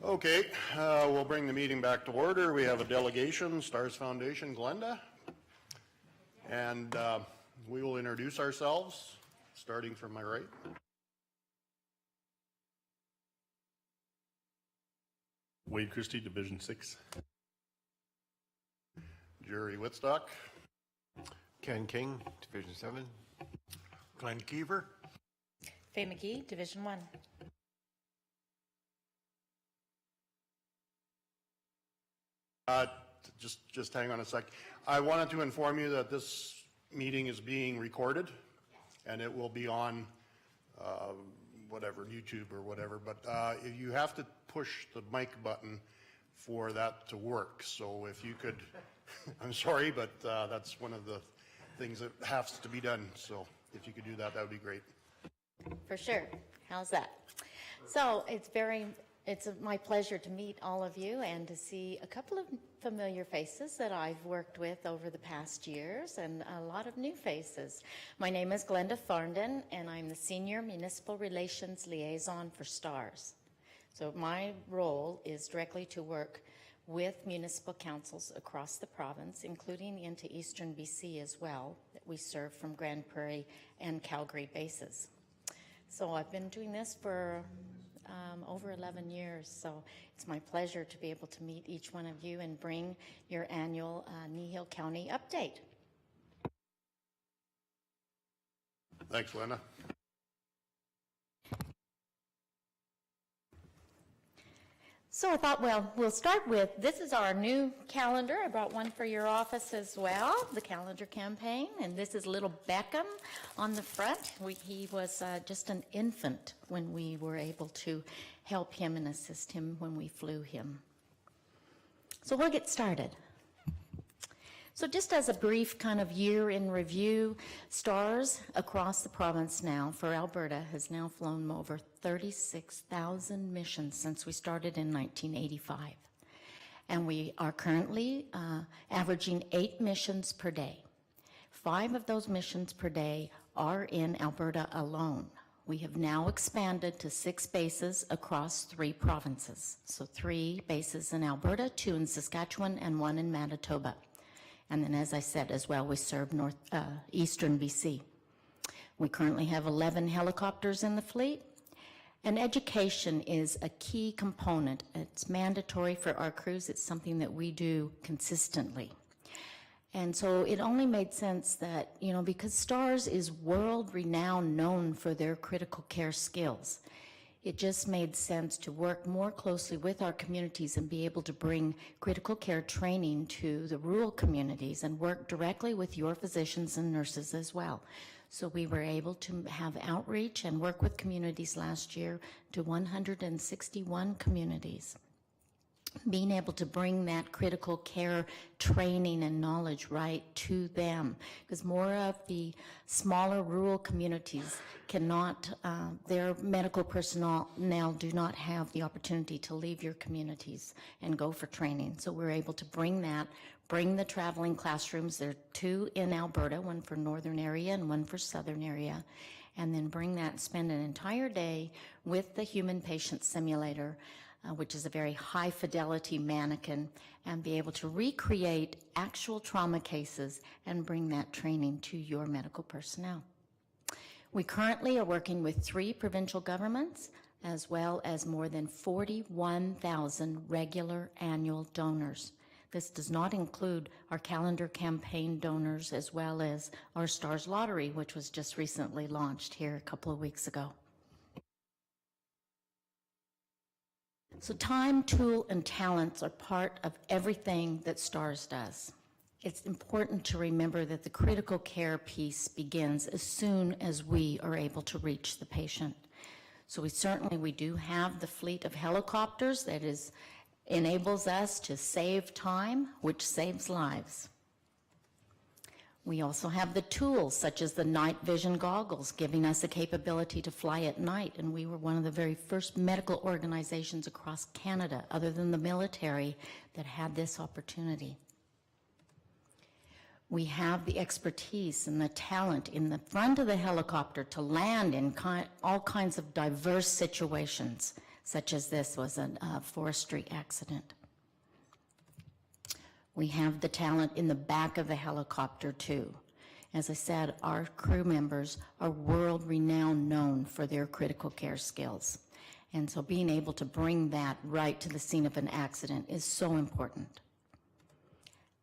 Okay, we'll bring the meeting back to order. We have a delegation, Stars Foundation, Glenda. And we will introduce ourselves, starting from my right. Wade Christie, Division 6. Jerry Whitstock. Ken King, Division 7. Glenn Keever. Faye McGee, Division 1. Just hang on a sec. I wanted to inform you that this meeting is being recorded, and it will be on whatever, YouTube or whatever, but you have to push the mic button for that to work. So if you could, I'm sorry, but that's one of the things that has to be done. So if you could do that, that would be great. For sure. How's that? So it's my pleasure to meet all of you and to see a couple of familiar faces that I've worked with over the past years and a lot of new faces. My name is Glenda Farnden, and I'm the Senior Municipal Relations Liaison for STARS. So my role is directly to work with municipal councils across the province, including into Eastern BC as well, that we serve from Grand Prairie and Calgary bases. So I've been doing this for over 11 years, so it's my pleasure to be able to meet each one of you and bring your annual Kneehill County update. Thanks, Lena. So I thought, well, we'll start with, this is our new calendar. I brought one for your office as well, the calendar campaign, and this is little Beckham on the front. He was just an infant when we were able to help him and assist him when we flew him. So we'll get started. So just as a brief kind of year in review, STARS across the province now for Alberta has now flown over 36,000 missions since we started in 1985. And we are currently averaging 8 missions per day. 5 of those missions per day are in Alberta alone. We have now expanded to 6 bases across 3 provinces. So 3 bases in Alberta, 2 in Saskatchewan, and 1 in Manitoba. And then, as I said as well, we serve eastern BC. We currently have 11 helicopters in the fleet, and education is a key component. It's mandatory for our crews. It's something that we do consistently. And so it only made sense that, because STARS is world-renowned, known for their critical care skills, it just made sense to work more closely with our communities and be able to bring critical care training to the rural communities and work directly with your physicians and nurses as well. So we were able to have outreach and work with communities last year to 161 communities. Being able to bring that critical care training and knowledge right to them, because more of the smaller rural communities cannot, their medical personnel now do not have the opportunity to leave your communities and go for training. So we're able to bring the traveling classrooms. There are 2 in Alberta, one for northern area and one for southern area, and then bring that, spend an entire day with the human patient simulator, which is a very high fidelity mannequin, and be able to recreate actual trauma cases and bring that training to your medical personnel. We currently are working with 3 provincial governments, as well as more than 41,000 regular annual donors. This does not include our calendar campaign donors, as well as our STARS lottery, which was just recently launched here a couple of weeks ago. So time, tool, and talents are part of everything that STARS does. It's important to remember that the critical care piece begins as soon as we are able to reach the patient. So we do have the fleet of helicopters that enables us to save time, which saves lives. We also have the tools, such as the night vision goggles, giving us the capability to fly at night, and we were one of the very first medical organizations across Canada, other than the military, that had this opportunity. We have the expertise and the talent in the front of the helicopter to land in all kinds of diverse situations, such as this was a forestry accident. We have the talent in the back of the helicopter too. As I said, our crew members are world-renowned, known for their critical care skills. And so being able to bring that right to the scene of an accident is so important.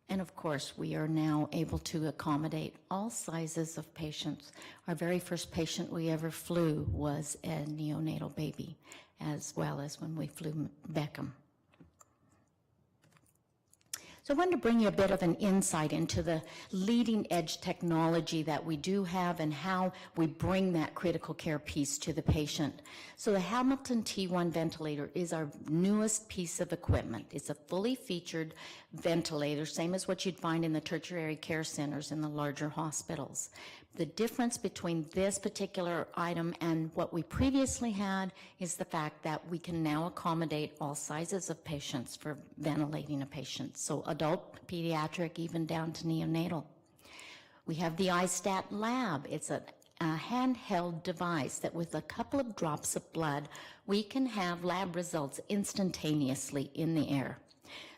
And of course, we are now able to accommodate all sizes of patients. Our very first patient we ever flew was a neonatal baby, as well as when we flew Beckham. So I wanted to bring you a bit of an insight into the leading edge technology that we do have and how we bring that critical care piece to the patient. So the Hamilton T1 ventilator is our newest piece of equipment. It's a fully featured ventilator, same as what you'd find in the tertiary care centers in the larger hospitals. The difference between this particular item and what we previously had is the fact that we can now accommodate all sizes of patients for ventilating a patient, so adult, pediatric, even down to neonatal. We have the iStat Lab. It's a handheld device that with a couple of drops of blood, we can have lab results instantaneously in the air.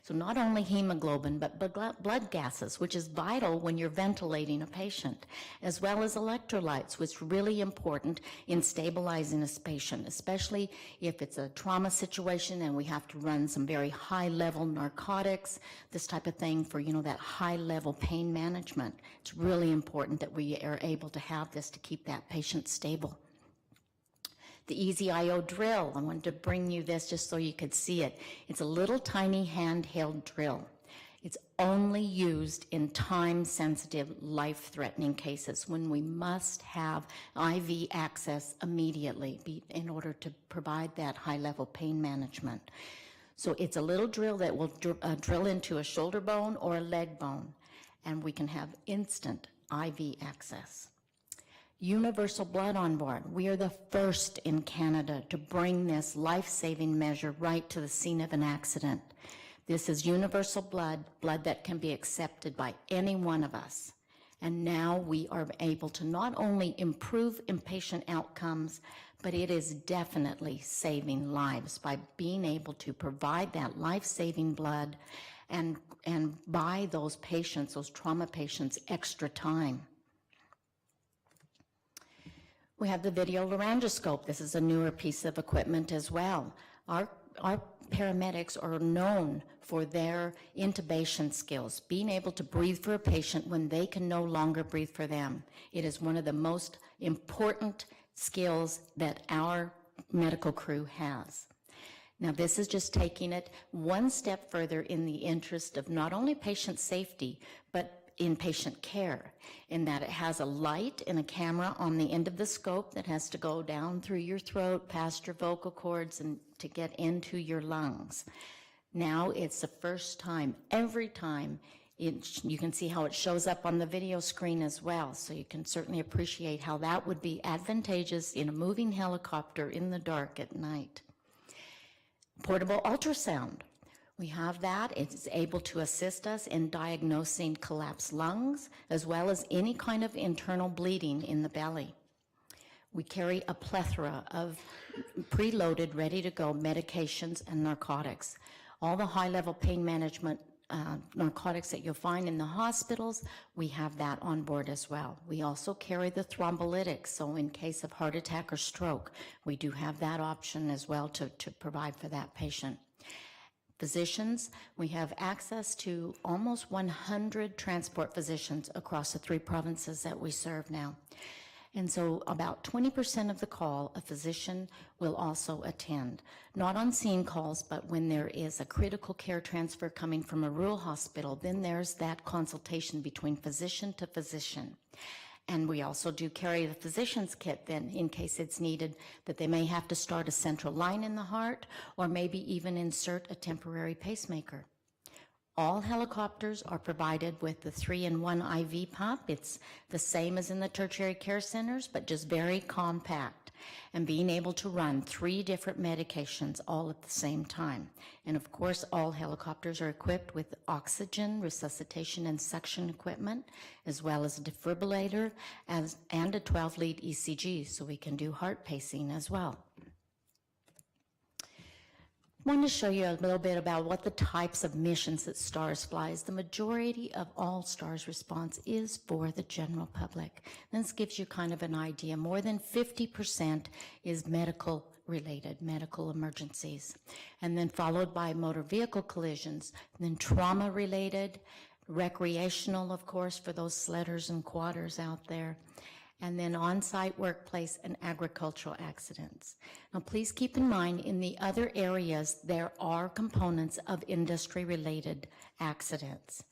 So not only hemoglobin, but blood gases, which is vital when you're ventilating a patient, as well as electrolytes, which is really important in stabilizing a patient, especially if it's a trauma situation and we have to run some very high-level narcotics, this type of thing for, that high-level pain management. It's really important that we are able to have this to keep that patient stable. The Easy IO drill, I wanted to bring you this just so you could see it. It's a little tiny handheld drill. It's only used in time-sensitive, life-threatening cases when we must have IV access immediately in order to provide that high-level pain management. So it's a little drill that will drill into a shoulder bone or a leg bone, and we can have instant IV access. Universal blood on board. We are the first in Canada to bring this life-saving measure right to the scene of an accident. This is universal blood that can be accepted by any one of us. And now we are able to not only improve inpatient outcomes, but it is definitely saving lives by being able to provide that life-saving blood and buy those patients, those trauma patients, extra time. We have the video Laryngoscope. This is a newer piece of equipment as well. Our paramedics are known for their intubation skills, being able to breathe for a patient when they can no longer breathe for them. It is one of the most important skills that our medical crew has. Now, this is just taking it one step further in the interest of not only patient safety, but inpatient care, in that it has a light and a camera on the end of the scope that has to go down through your throat, past your vocal cords, and to get into your lungs. Now it's the first time, every time, you can see how it shows up on the video screen as well, so you can certainly appreciate how that would be advantageous in a moving helicopter in the dark at night. Portable ultrasound. We have that. It's able to assist us in diagnosing collapsed lungs, as well as any kind of internal bleeding in the belly. We carry a plethora of preloaded, ready-to-go medications and narcotics. All the high-level pain management narcotics that you'll find in the hospitals, we have that on board as well. We also carry the thrombolytics, so in case of heart attack or stroke, we do have that option as well to provide for that patient. Physicians, we have access to almost 100 transport physicians across the 3 provinces that we serve now. And so about 20% of the call, a physician will also attend. Not on scene calls, but when there is a critical care transfer coming from a rural hospital, then there's that consultation between physician to physician. And we also do carry the physician's kit then in case it's needed, that they may have to start a central line in the heart or maybe even insert a temporary pacemaker. All helicopters are provided with the 3-in-1 IV pump. It's the same as in the tertiary care centers, but just very compact, and being able to run 3 different medications all at the same time. And of course, all helicopters are equipped with oxygen, resuscitation, and suction equipment, as well as a defibrillator and a 12-lead ECG, so we can do heart pacing as well. want to show you a little bit about what the types of missions that STARS flies. The majority of all STARS response is for the general public. This gives you kind of an idea. More than 50% is medical related, medical emergencies, and then followed by motor vehicle collisions, then trauma related, recreational, of course, for those sledders and quadders out there, and then on-site workplace and agricultural accidents. Now, please keep in mind, in the other areas, there are components of industry-related accidents.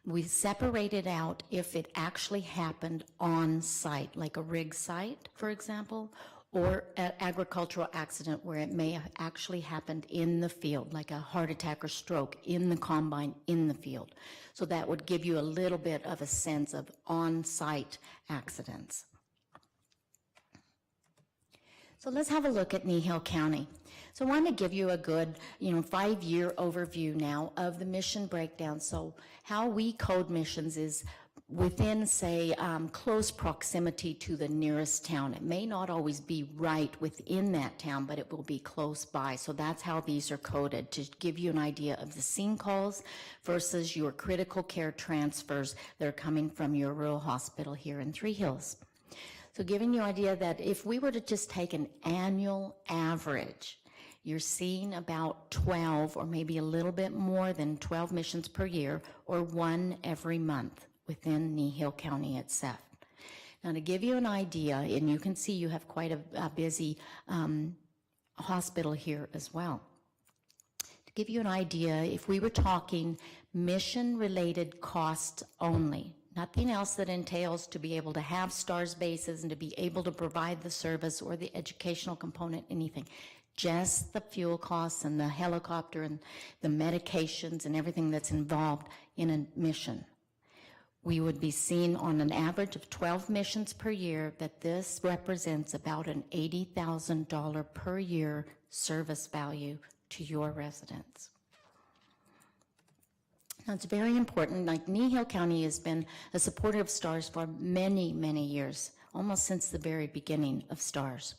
We separated out if it actually happened on-site, like a rig site, for example, or an agricultural accident where it may have actually happened in the field, like a heart attack or stroke in the combine in the field. So that would give you a little bit of a sense of on-site accidents. So let's have a look at Kneehill County. So I want to give you a good, 5-year overview now of the mission breakdown. So how we code missions is within, say, close proximity to the nearest town. It may not always be right within that town, but it will be close by. So that's how these are coded, to give you an idea of the scene calls versus your critical care transfers that are coming from your rural hospital here in Three Hills. So giving you an idea that if we were to just take an annual average, you're seeing about 12 or maybe a little bit more than 12 missions per year, or one every month within Kneehill County itself. Now, to give you an idea, and you can see you have quite a busy hospital here as well. To give you an idea, if we were talking mission-related costs only, nothing else that entails to be able to have STARS bases and to be able to provide the service or the educational component, anything, just the fuel costs and the helicopter and the medications and everything that's involved in a mission. We would be seeing on an average of 12 missions per year that this represents about an $80,000 per year service value to your residents. Now, it's very important, like Kneehill County has been a supporter of STARS for many, many years, almost since the very beginning of STARS.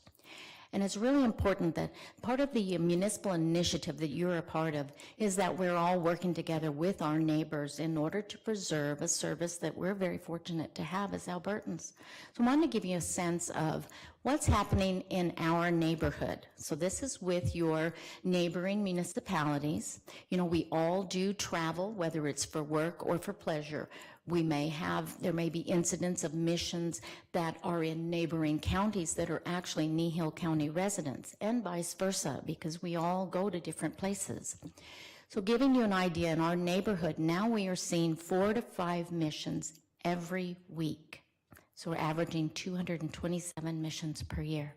And it's really important that part of the municipal initiative that you're a part of is that we're all working together with our neighbors in order to preserve a service that we're very fortunate to have as Albertans. So I want to give you a sense of what's happening in our neighborhood. So this is with your neighboring municipalities. We all do travel, whether it's for work or for pleasure. There may be incidents of missions that are in neighboring counties that are actually Kneehill County residents, and vice versa, because we all go to different places. So giving you an idea, in our neighborhood, now we are seeing 4 to 5 missions every week. So we're averaging 227 missions per year.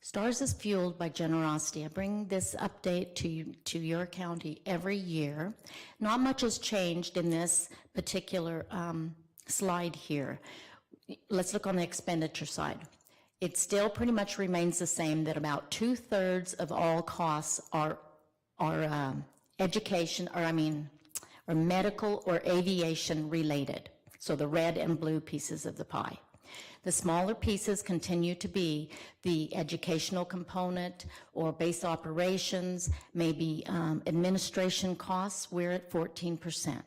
STARS is fueled by generosity. I bring this update to your county every year. Not much has changed in this particular slide here. Let's look on the expenditure side. It still pretty much remains the same, that about 2/3 of all costs are education, or medical or aviation related. So the red and blue pieces of the pie. The smaller pieces continue to be the educational component or base operations, maybe administration costs. We're at 14%,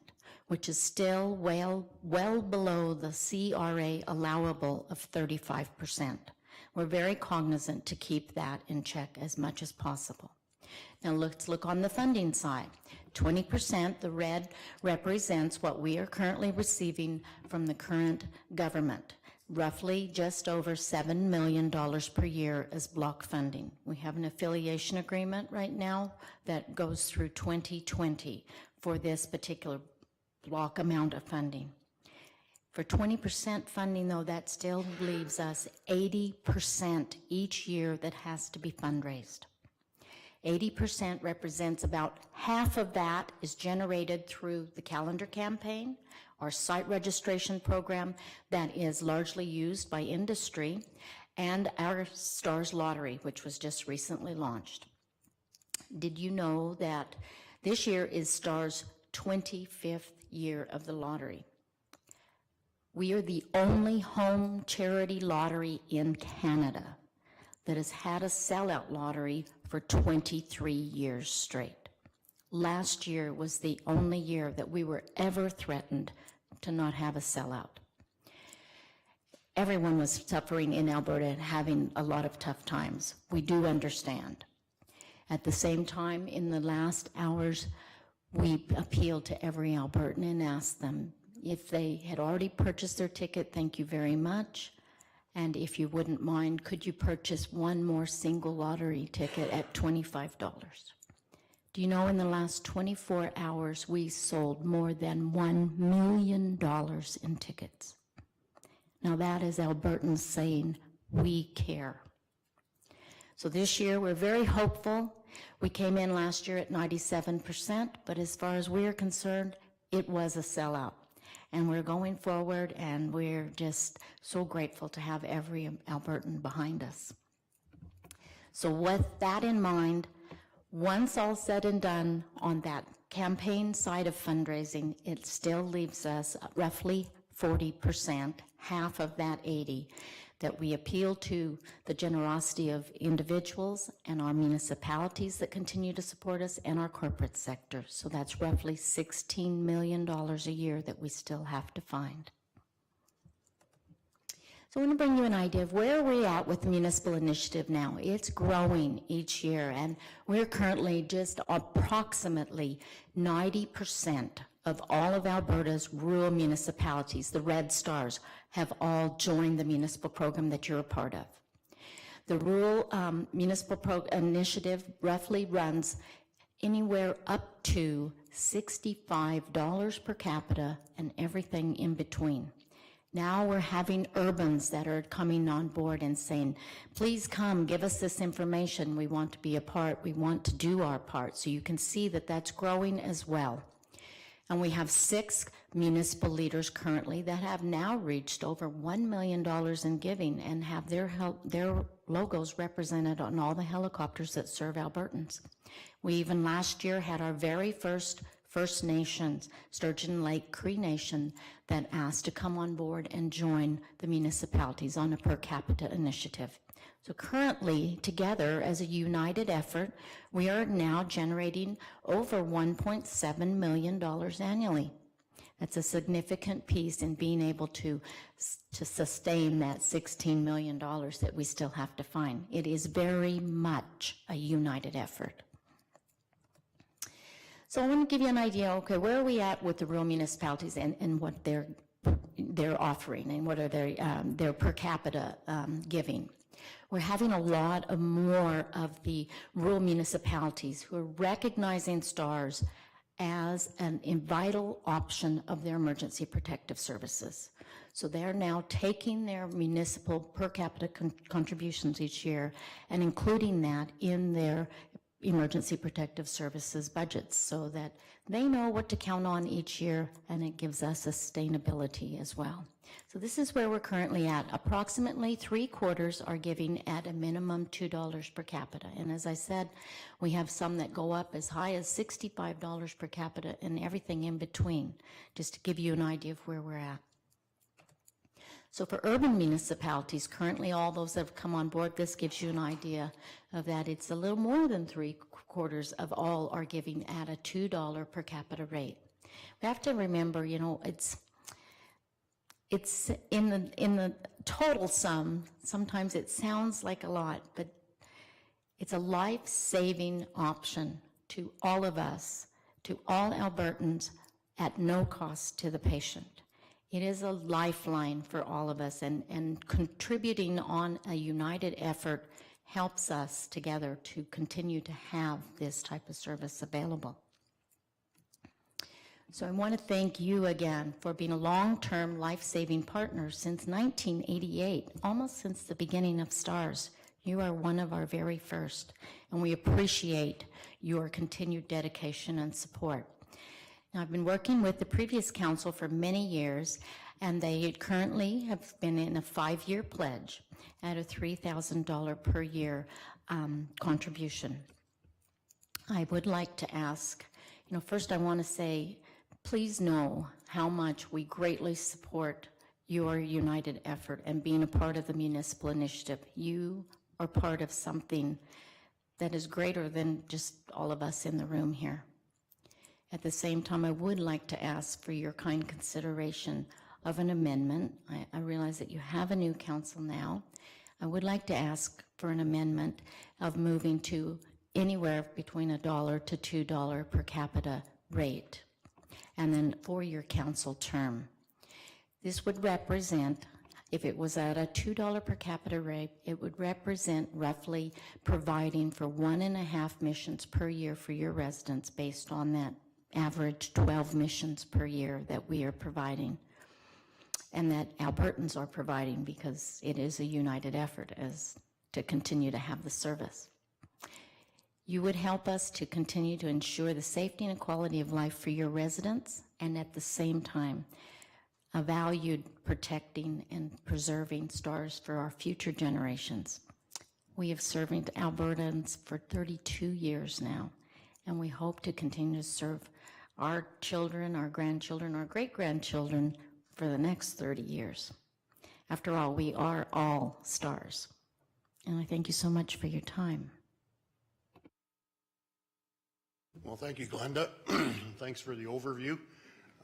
which is still well below the CRA allowable of 35%. We're very cognizant to keep that in check as much as possible. Now let's look on the funding side. 20%, the red, represents what we are currently receiving from the current government. Roughly just over $7 million per year as block funding. We have an affiliation agreement right now that goes through 2020 for this particular block amount of funding. For 20% funding, though, that still leaves us 80% each year that has to be fundraised. 80% represents about half of that is generated through the calendar campaign, our site registration program that is largely used by industry, and our STARS lottery, which was just recently launched. Did you know that this year is STARS' 25th year of the lottery? We are the only home charity lottery in Canada. that has had a sellout lottery for 23 years straight. Last year was the only year that we were ever threatened to not have a sellout. Everyone was suffering in Alberta and having a lot of tough times. We do understand. At the same time, in the last hours, we appealed to every Albertan and asked them if they had already purchased their ticket, thank you very much. And if you wouldn't mind, could you purchase one more single lottery ticket at $25? Do you know in the last 24 hours, we sold more than $1 million in tickets? Now that is Albertans saying, we care. So this year, we're very hopeful. We came in last year at 97%, but as far as we're concerned, it was a sellout. And we're going forward, and we're just so grateful to have every Albertan behind us. So with that in mind, once all said and done on that campaign side of fundraising, it still leaves us roughly 40%, half of that 80, that we appeal to the generosity of individuals and our municipalities that continue to support us and our corporate sector. So that's roughly $16 million a year that we still have to find. So I want to bring you an idea of where we're at with the municipal initiative now. It's growing each year, and we're currently just approximately 90% of all of Alberta's rural municipalities, the Red Stars, have all joined the municipal program that you're a part of. The rural municipal initiative roughly runs anywhere up to $65 per capita and everything in between. Now we're having urbans that are coming on board and saying, please come, give us this information. We want to be a part. We want to do our part. So you can see that that's growing as well. And we have 6 municipal leaders currently that have now reached over $1 million in giving and have their logos represented on all the helicopters that serve Albertans. We even last year had our very first First Nations, Sturgeon Lake Cree Nation, that asked to come on board and join the municipalities on a per capita initiative. So currently, together as a united effort, we are now generating over $1.7 million annually. That's a significant piece in being able to sustain that $16 million that we still have to find. It is very much a united effort. So I want to give you an idea, okay, where are we at with the rural municipalities and what they're offering and what are their per capita giving. We're having a lot of more of the rural municipalities who are recognizing STARS as a vital option of their emergency protective services. So they're now taking their municipal per capita contributions each year and including that in their emergency protective services budgets so that they know what to count on each year, and it gives us sustainability as well. So this is where we're currently at. Approximately 3/4 are giving at a minimum $2 per capita. And as I said, we have some that go up as high as $65 per capita and everything in between, just to give you an idea of where we're at. So for urban municipalities, currently all those that have come on board, this gives you an idea of that. It's a little more than 3/4 of all are giving at a $2 per capita rate. We have to remember, you know, it's in the total sum, sometimes it sounds like a lot, but it's a life-saving option to all of us, to all Albertans, at no cost to the patient. It is a lifeline for all of us, and contributing on a united effort helps us together to continue to have this type of service available. So I want to thank you again for being a long-term life-saving partner since 1988, almost since the beginning of STARS. You are one of our very first, and we appreciate your continued dedication and support. Now, I've been working with the previous council for many years, and they currently have been in a 5-year pledge at a $3,000 per year contribution. I would like to ask, first I want to say, please know how much we greatly support your united effort and being a part of the municipal initiative. You are part of something that is greater than just all of us in the room here. At the same time, I would like to ask for your kind consideration of an amendment. I realize that you have a new council now. I would like to ask for an amendment of moving to anywhere between $1 to $2 per capita rate, and then 4-year council term. This would represent, if it was at a $2 per capita rate, it would represent roughly providing for 1.5 missions per year for your residents based on that average 12 missions per year that we are providing, and that Albertans are providing, because it is a united effort as to continue to have the service. You would help us to continue to ensure the safety and quality of life for your residents, and at the same time, a valued protecting and preserving stars for our future generations. We have served Albertans for 32 years now, and we hope to continue to serve our children, our grandchildren, our great-grandchildren for the next 30 years. After all, we are all stars. And I thank you so much for your time. Well, thank you, Glenda. Thanks for the overview.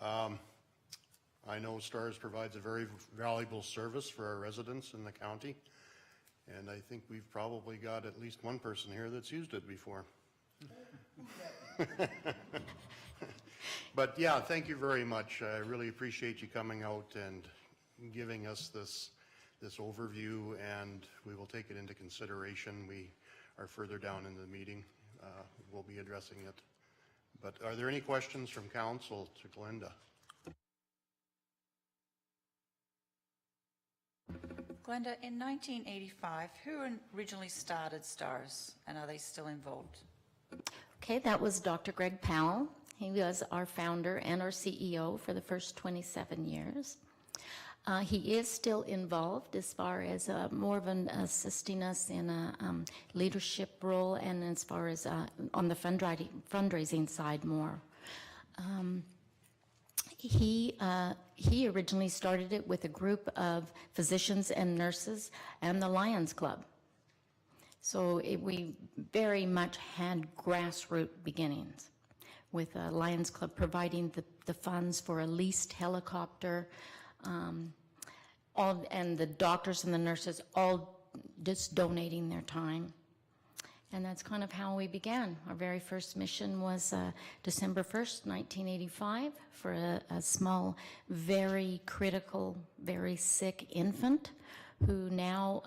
I know STARS provides a very valuable service for our residents in the county, and I think we've probably got at least one person here that's used it before. But yeah, thank you very much. I really appreciate you coming out and giving us this overview, and we will take it into consideration. We are further down in the meeting. We'll be addressing it. But are there any questions from council to Glenda? Glenda, in 1985, who originally started STARS, and are they still involved? Okay, that was Dr. Greg Powell. He was our founder and our CEO for the first 27 years. He is still involved as far as more of an assisting us in a leadership role, and as far as on the fundraising side more. He originally started it with a group of physicians and nurses and the Lions Club. So we very much had grassroots beginnings, with Lions Club providing the funds for a leased helicopter, and the doctors and the nurses all just donating their time. And that's kind of how we began. Our very first mission was December 1st, 1985, for a small, very critical, very sick infant who now,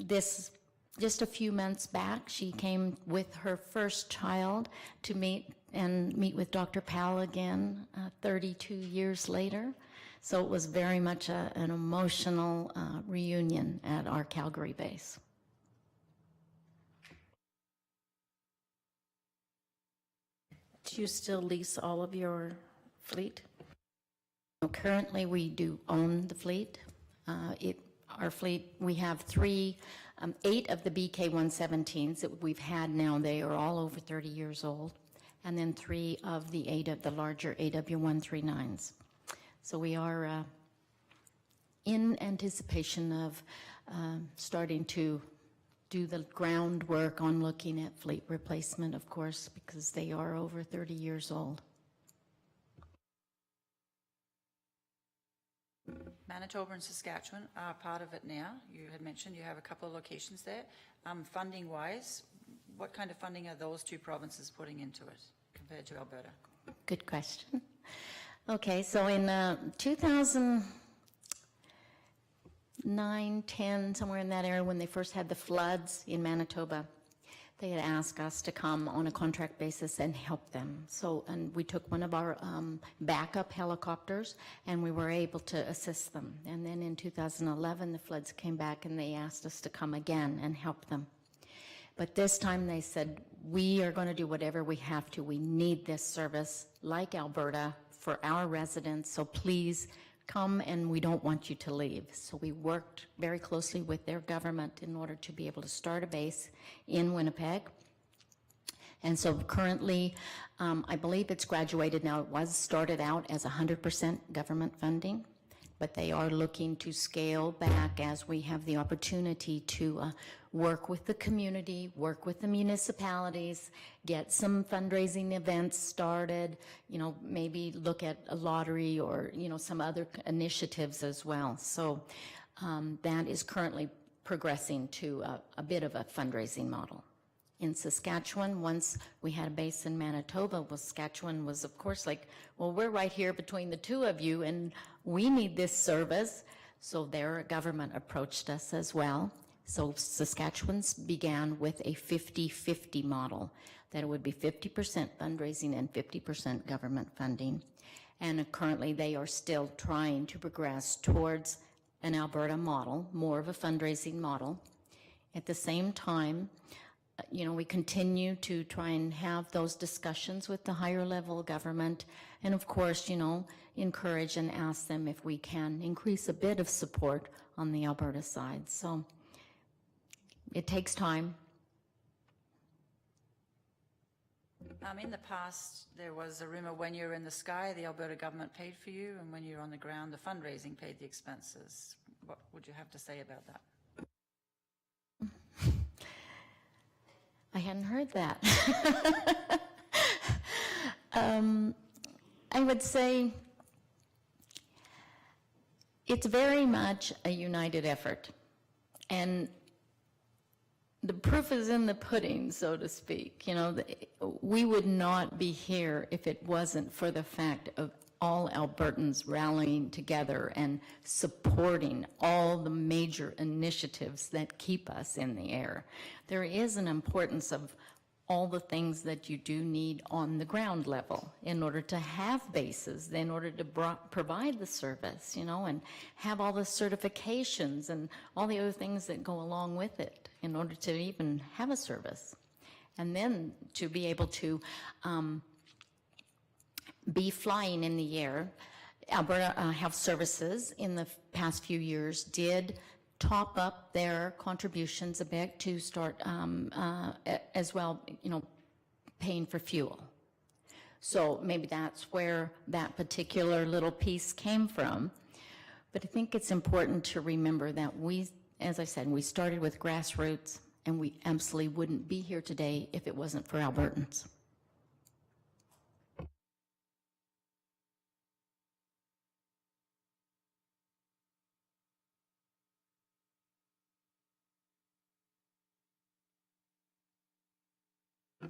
just a few months back, she came with her first child to meet with Dr. Powell again 32 years later. So it was very much an emotional reunion at our Calgary base. Do you still lease all of your fleet? Currently, we do own the fleet. Our fleet, we have 8 of the BK-117s that we've had now. They are all over 30 years old. And then 3 of the 8 of the larger AW139s. So we are in anticipation of starting to do the groundwork on looking at fleet replacement, of course, because they are over 30 years old. Manitoba and Saskatchewan are part of it now. You had mentioned you have a couple of locations there. Funding-wise, what kind of funding are those 2 provinces putting into it compared to Alberta? Good question. Okay, so in 2009, 10, somewhere in that area, when they first had the floods in Manitoba, they had asked us to come on a contract basis and help them. So, and we took one of our backup helicopters, and we were able to assist them. And then in 2011, the floods came back, and they asked us to come again and help them. But this time they said, we are going to do whatever we have to. We need this service, like Alberta, for our residents, so please come, and we don't want you to leave. So we worked very closely with their government in order to be able to start a base in Winnipeg. And so currently, I believe it's graduated now. It was started out as 100% government funding. but they are looking to scale back as we have the opportunity to work with the community, work with the municipalities, get some fundraising events started, maybe look at a lottery or, some other initiatives as well. So that is currently progressing to a bit of a fundraising model. In Saskatchewan, once we had a base in Manitoba, Saskatchewan was, of course, like, well, we're right here between the two of you, and we need this service. So their government approached us as well. So Saskatchewan's began with a 50-50 model, that it would be 50% fundraising and 50% government funding. And currently, they are still trying to progress towards an Alberta model, more of a fundraising model. At the same time, we continue to try and have those discussions with the higher level government, and of course, encourage and ask them if we can increase a bit of support on the Alberta side. So it takes time. In the past, there was a rumor when you were in the sky, the Alberta government paid for you, and when you're on the ground, the fundraising paid the expenses. What would you have to say about that? I hadn't heard that. I would say it's very much a united effort. And the proof is in the pudding, so to speak. We would not be here if it wasn't for the fact of all Albertans rallying together and supporting all the major initiatives that keep us in the air. There is an importance of all the things that you do need on the ground level in order to have bases, in order to provide the service, and have all the certifications and all the other things that go along with it in order to even have a service. And then to be able to be flying in the air. Alberta Health Services in the past few years did top up their contributions a bit to start as well, paying for fuel. So maybe that's where that particular little piece came from. But I think it's important to remember that we, as I said, we started with grassroots, and we absolutely wouldn't be here today if it wasn't for Albertans.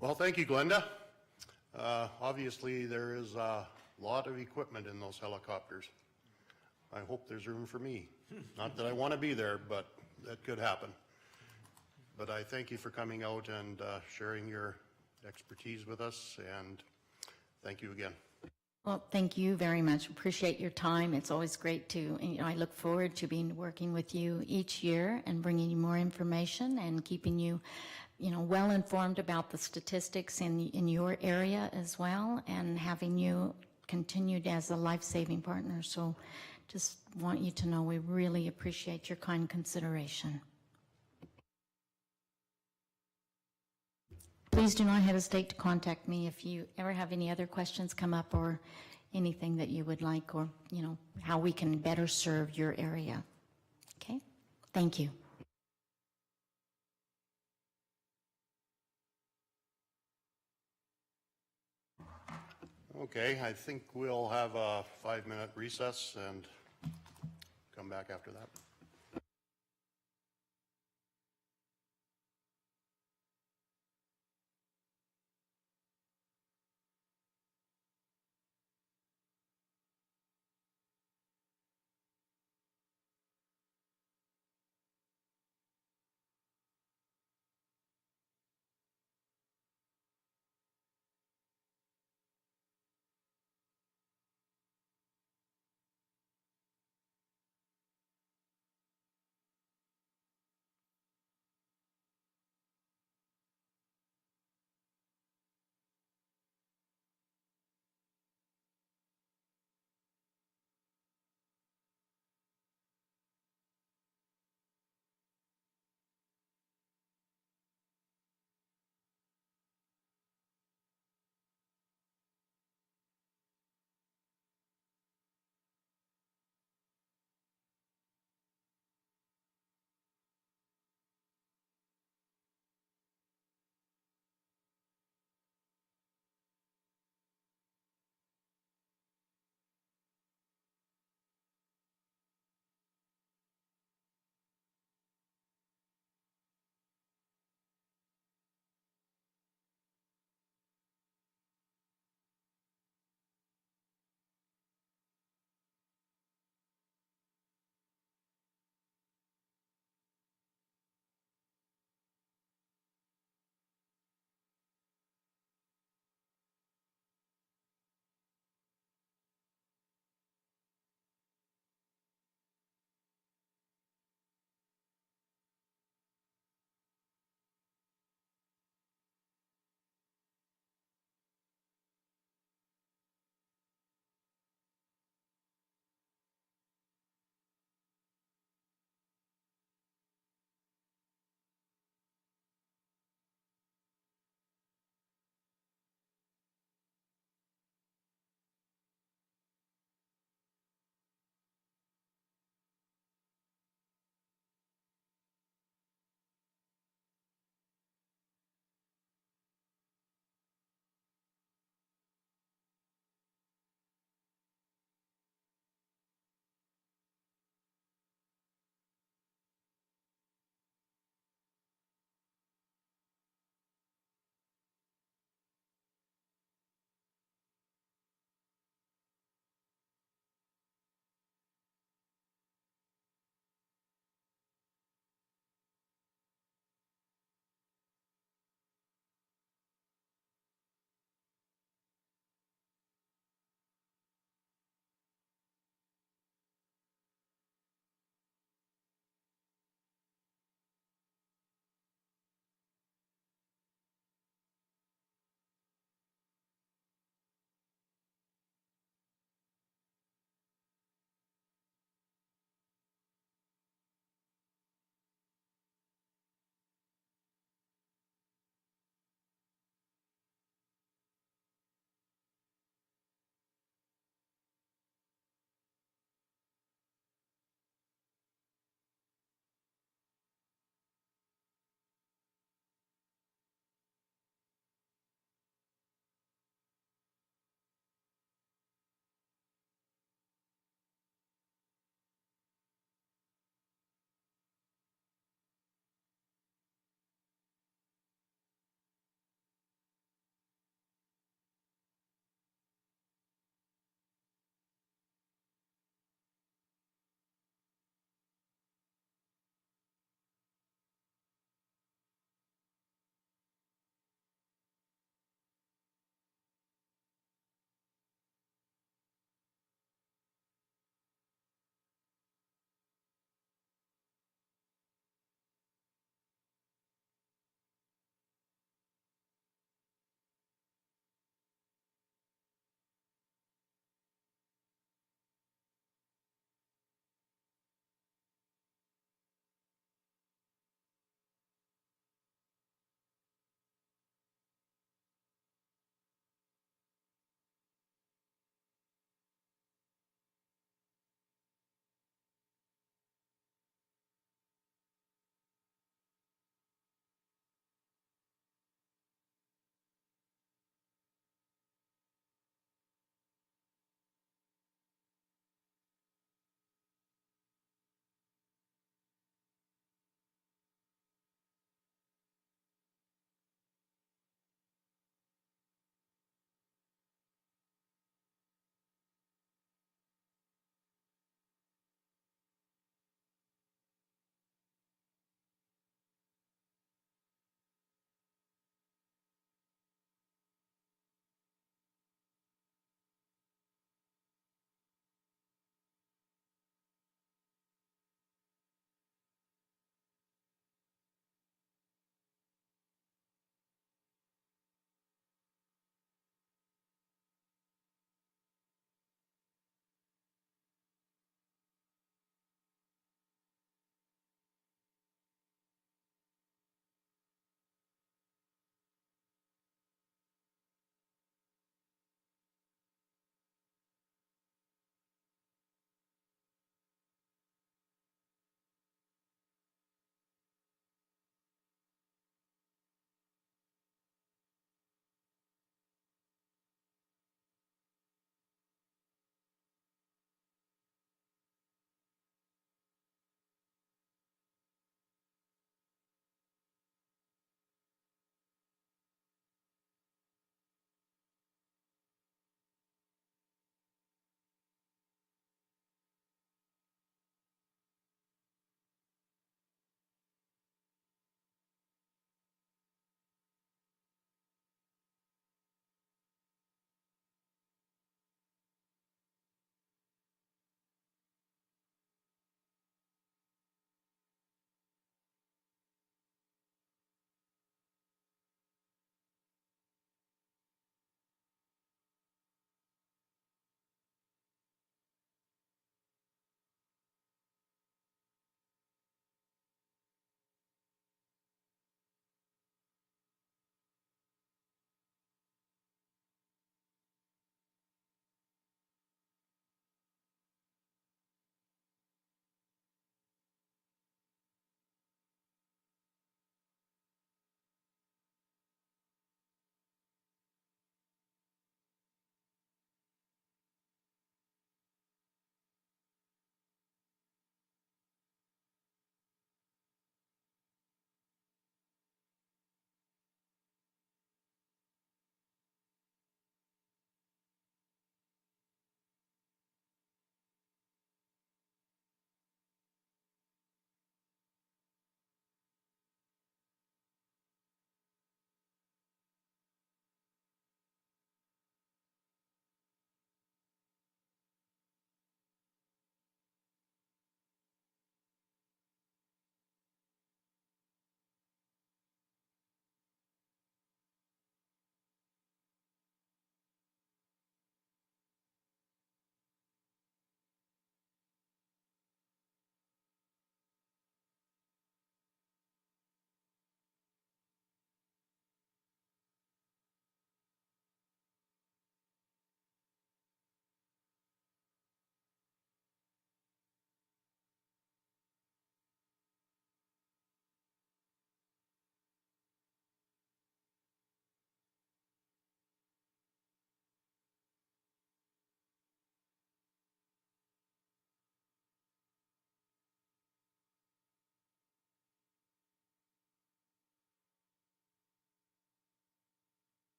Well, thank you, Glenda. Obviously, there is a lot of equipment in those helicopters. I hope there's room for me. Not that I want to be there, but that could happen. But I thank you for coming out and sharing your expertise with us, and thank you again. Well, thank you very much. Appreciate your time. It's always great to, I look forward to working with you each year and bringing you more information and keeping you well informed about the statistics in your area as well, and having you continued as a life-saving partner. So just want you to know we really appreciate your kind consideration. Please do not hesitate to contact me if you ever have any other questions come up or anything that you would like, or how we can better serve your area. Okay? Thank you. Okay, I think we'll have a 5-minute recess and come back after that.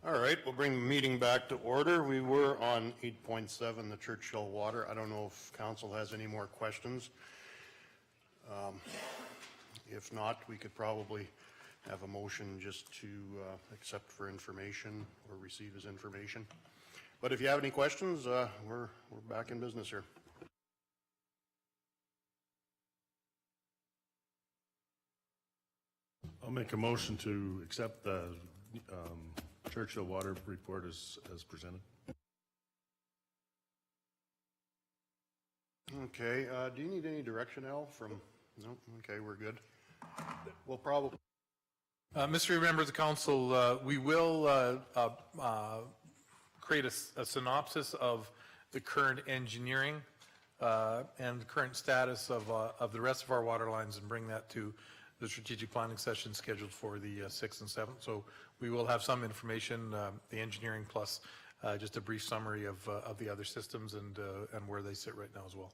All right, we'll bring the meeting back to order. We were on 8.7, the Churchill Water. I don't know if council has any more questions. If not, we could probably have a motion just to accept for information or receive as information. But if you have any questions, we're back in business here. I'll make a motion to accept the Churchill Water report as presented. Okay, do you need any direction, Al, from, no? Okay, we're good. We'll probably, Mr. Member of the Council, we will create a synopsis of the current engineering and the current status of the rest of our water lines and bring that to the strategic planning session scheduled for the 6th and 7th. So we will have some information, the engineering plus just a brief summary of the other systems and where they sit right now as well.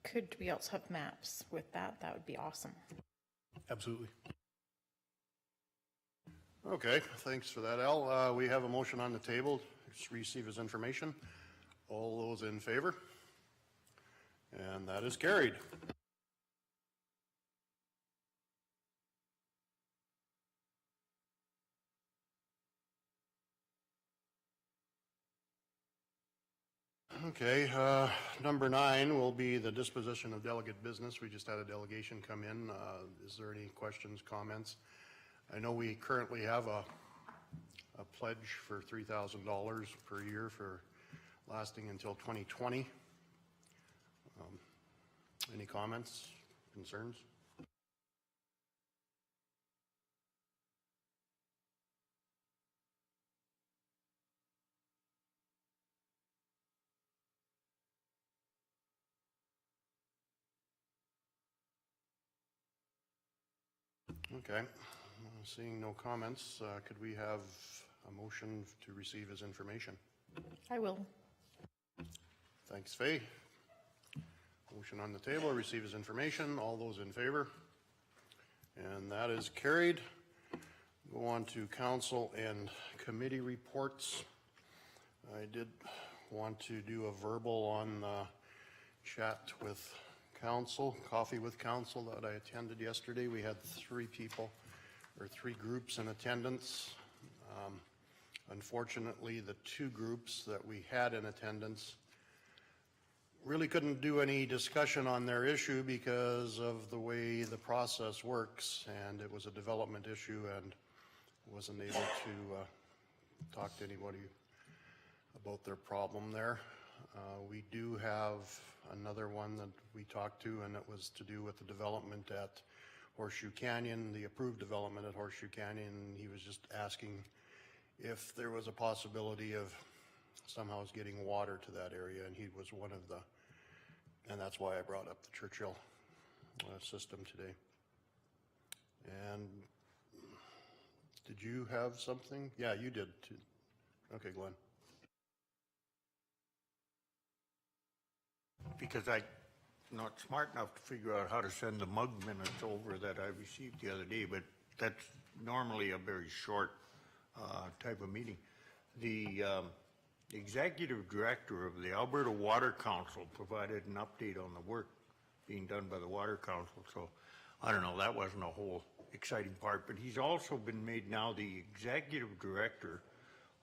Could we also have maps with that? That would be awesome. Absolutely. okay, thanks for that, Al. We have a motion on the table to receive as information. All those in favor? And that is carried. Okay, number 9 will be the disposition of delegate business. We just had a delegation come in. Is there any questions, comments? I know we currently have a pledge for $3,000 per year for lasting until 2020. Any comments, concerns? Okay, seeing no comments, could we have a motion to receive as information? I will. Thanks, Faye. Motion on the table, receive as information. All those in favor? And that is carried. Go on to council and committee reports. I did want to do a verbal on chat with council, coffee with council that I attended yesterday. We had 3 people or 3 groups in attendance. Unfortunately, the 2 groups that we had in attendance really couldn't do any discussion on their issue because of the way the process works, and it was a development issue and wasn't able to talk to anybody about their problem there. We do have another one that we talked to, and it was to do with the development at Horseshoe Canyon, the approved development at Horseshoe Canyon. He was just asking if there was a possibility of somehow getting water to that area, and he was one of the, and that's why I brought up the Churchill system today. And did you have something? Yeah, you did too. Okay, Glenn. Because I'm not smart enough to figure out how to send the mug minutes over that I received the other day, but that's normally a very short type of meeting. The executive director of the Alberta Water Council provided an update on the work being done by the Water Council, so I don't know, that wasn't a whole exciting part, but he's also been made now the executive director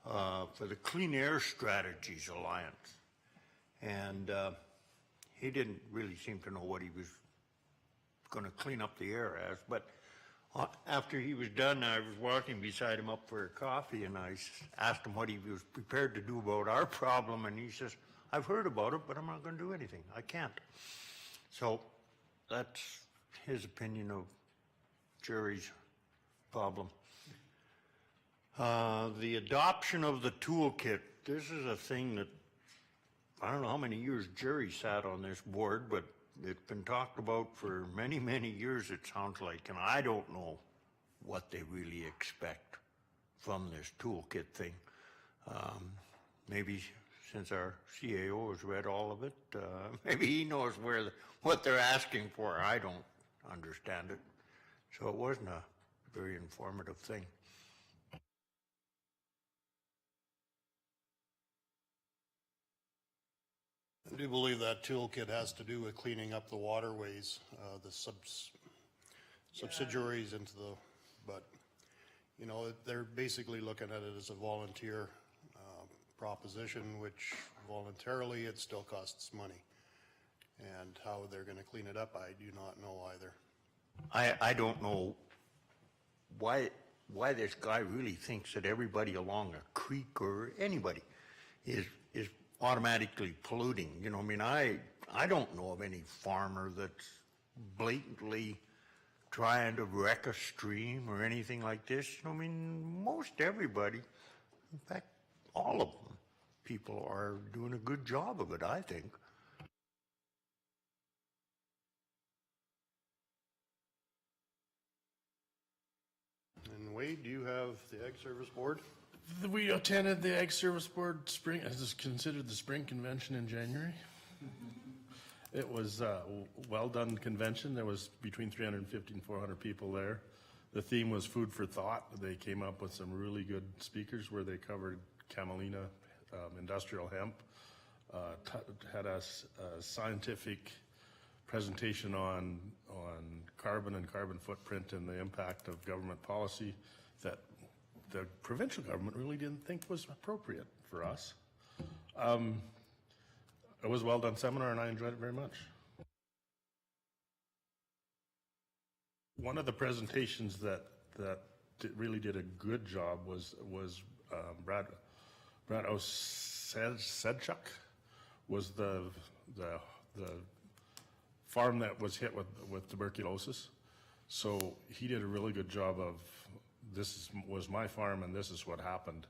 for the Clean Air Strategies Alliance. And he didn't really seem to know what he was going to clean up the air as, but after he was done, I was walking beside him up for a coffee, and I asked him what he was prepared to do about our problem, and he says, I've heard about it, but I'm not going to do anything. I can't. So that's his opinion of Jerry's problem. The adoption of the toolkit. This is a thing that I don't know how many years Jerry sat on this board, but it's been talked about for many, many years, it sounds like, and I don't know what they really expect from this toolkit thing. Maybe since our CAO has read all of it, maybe he knows what they're asking for. I don't understand it. So it wasn't a very informative thing. I do believe that toolkit has to do with cleaning up the waterways, the subsidiaries into the, but, you know, they're basically looking at it as a volunteer proposition, which voluntarily it still costs money. And how they're going to clean it up, I do not know either. I don't know why this guy really thinks that everybody along a creek or anybody is automatically polluting. You know, I mean, I don't know of any farmer that's blatantly trying to wreck a stream or anything like this. You know, I mean, most everybody, in fact, all of them, people are doing a good job of it, I think. And Wade, do you have the Ag Service Board? We attended the Ag Service Board spring, as is considered the spring convention in January. It was a well-done convention. There was between 350 and 400 people there. The theme was food for thought. They came up with some really good speakers where they covered camelina, industrial hemp, had a scientific presentation on carbon and carbon footprint and the impact of government policy that the provincial government really didn't think was appropriate for us. It was a well-done seminar and I enjoyed it very much. One of the presentations that really did a good job was Brad Osedchuk was the farm that was hit with tuberculosis. So he did a really good job of, was my farm and this is what happened.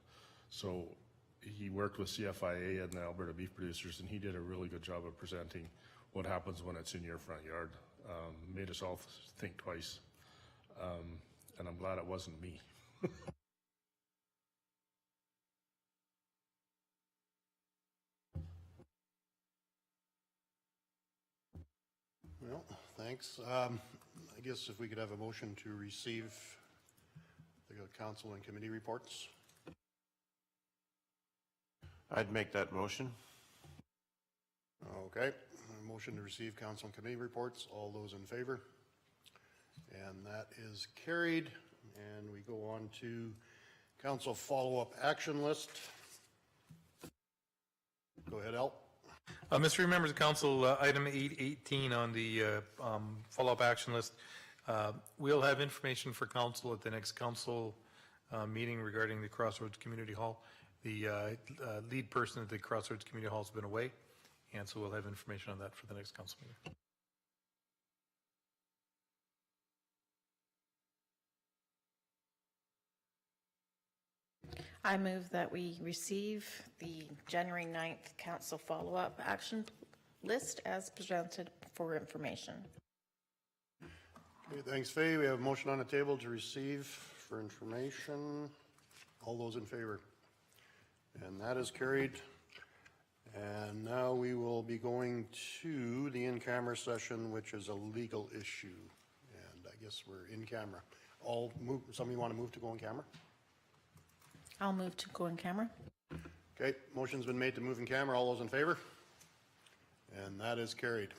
So he worked with CFIA and the Alberta beef producers, and he did a really good job of presenting what happens when it's in your front yard. Made us all think twice, and I'm glad it wasn't me. Well, thanks. I guess if we could have a motion to receive the council and committee reports. I'd make that motion. Okay, a motion to receive council and committee reports. All those in favor? And that is carried. And we go on to council follow-up action list. Go ahead, Al. Mr. Members of Council, item 818 on the follow-up action list. We'll have information for council at the next council meeting regarding the Crossroads Community Hall. The lead person at the Crossroads Community Hall has been away, and so we'll have information on that for the next council meeting. I move that we receive the January 9th council follow-up action list as presented for information. Okay, thanks, Faye. We have a motion on the table to receive for information. All those in favor? And that is carried. And now we will be going to the in-camera session, which is a legal issue. And I guess we're in camera. All move, somebody want to move to go in camera? I'll move to go in camera. Okay, motion's been made to move in camera. All those in favor? And that is carried.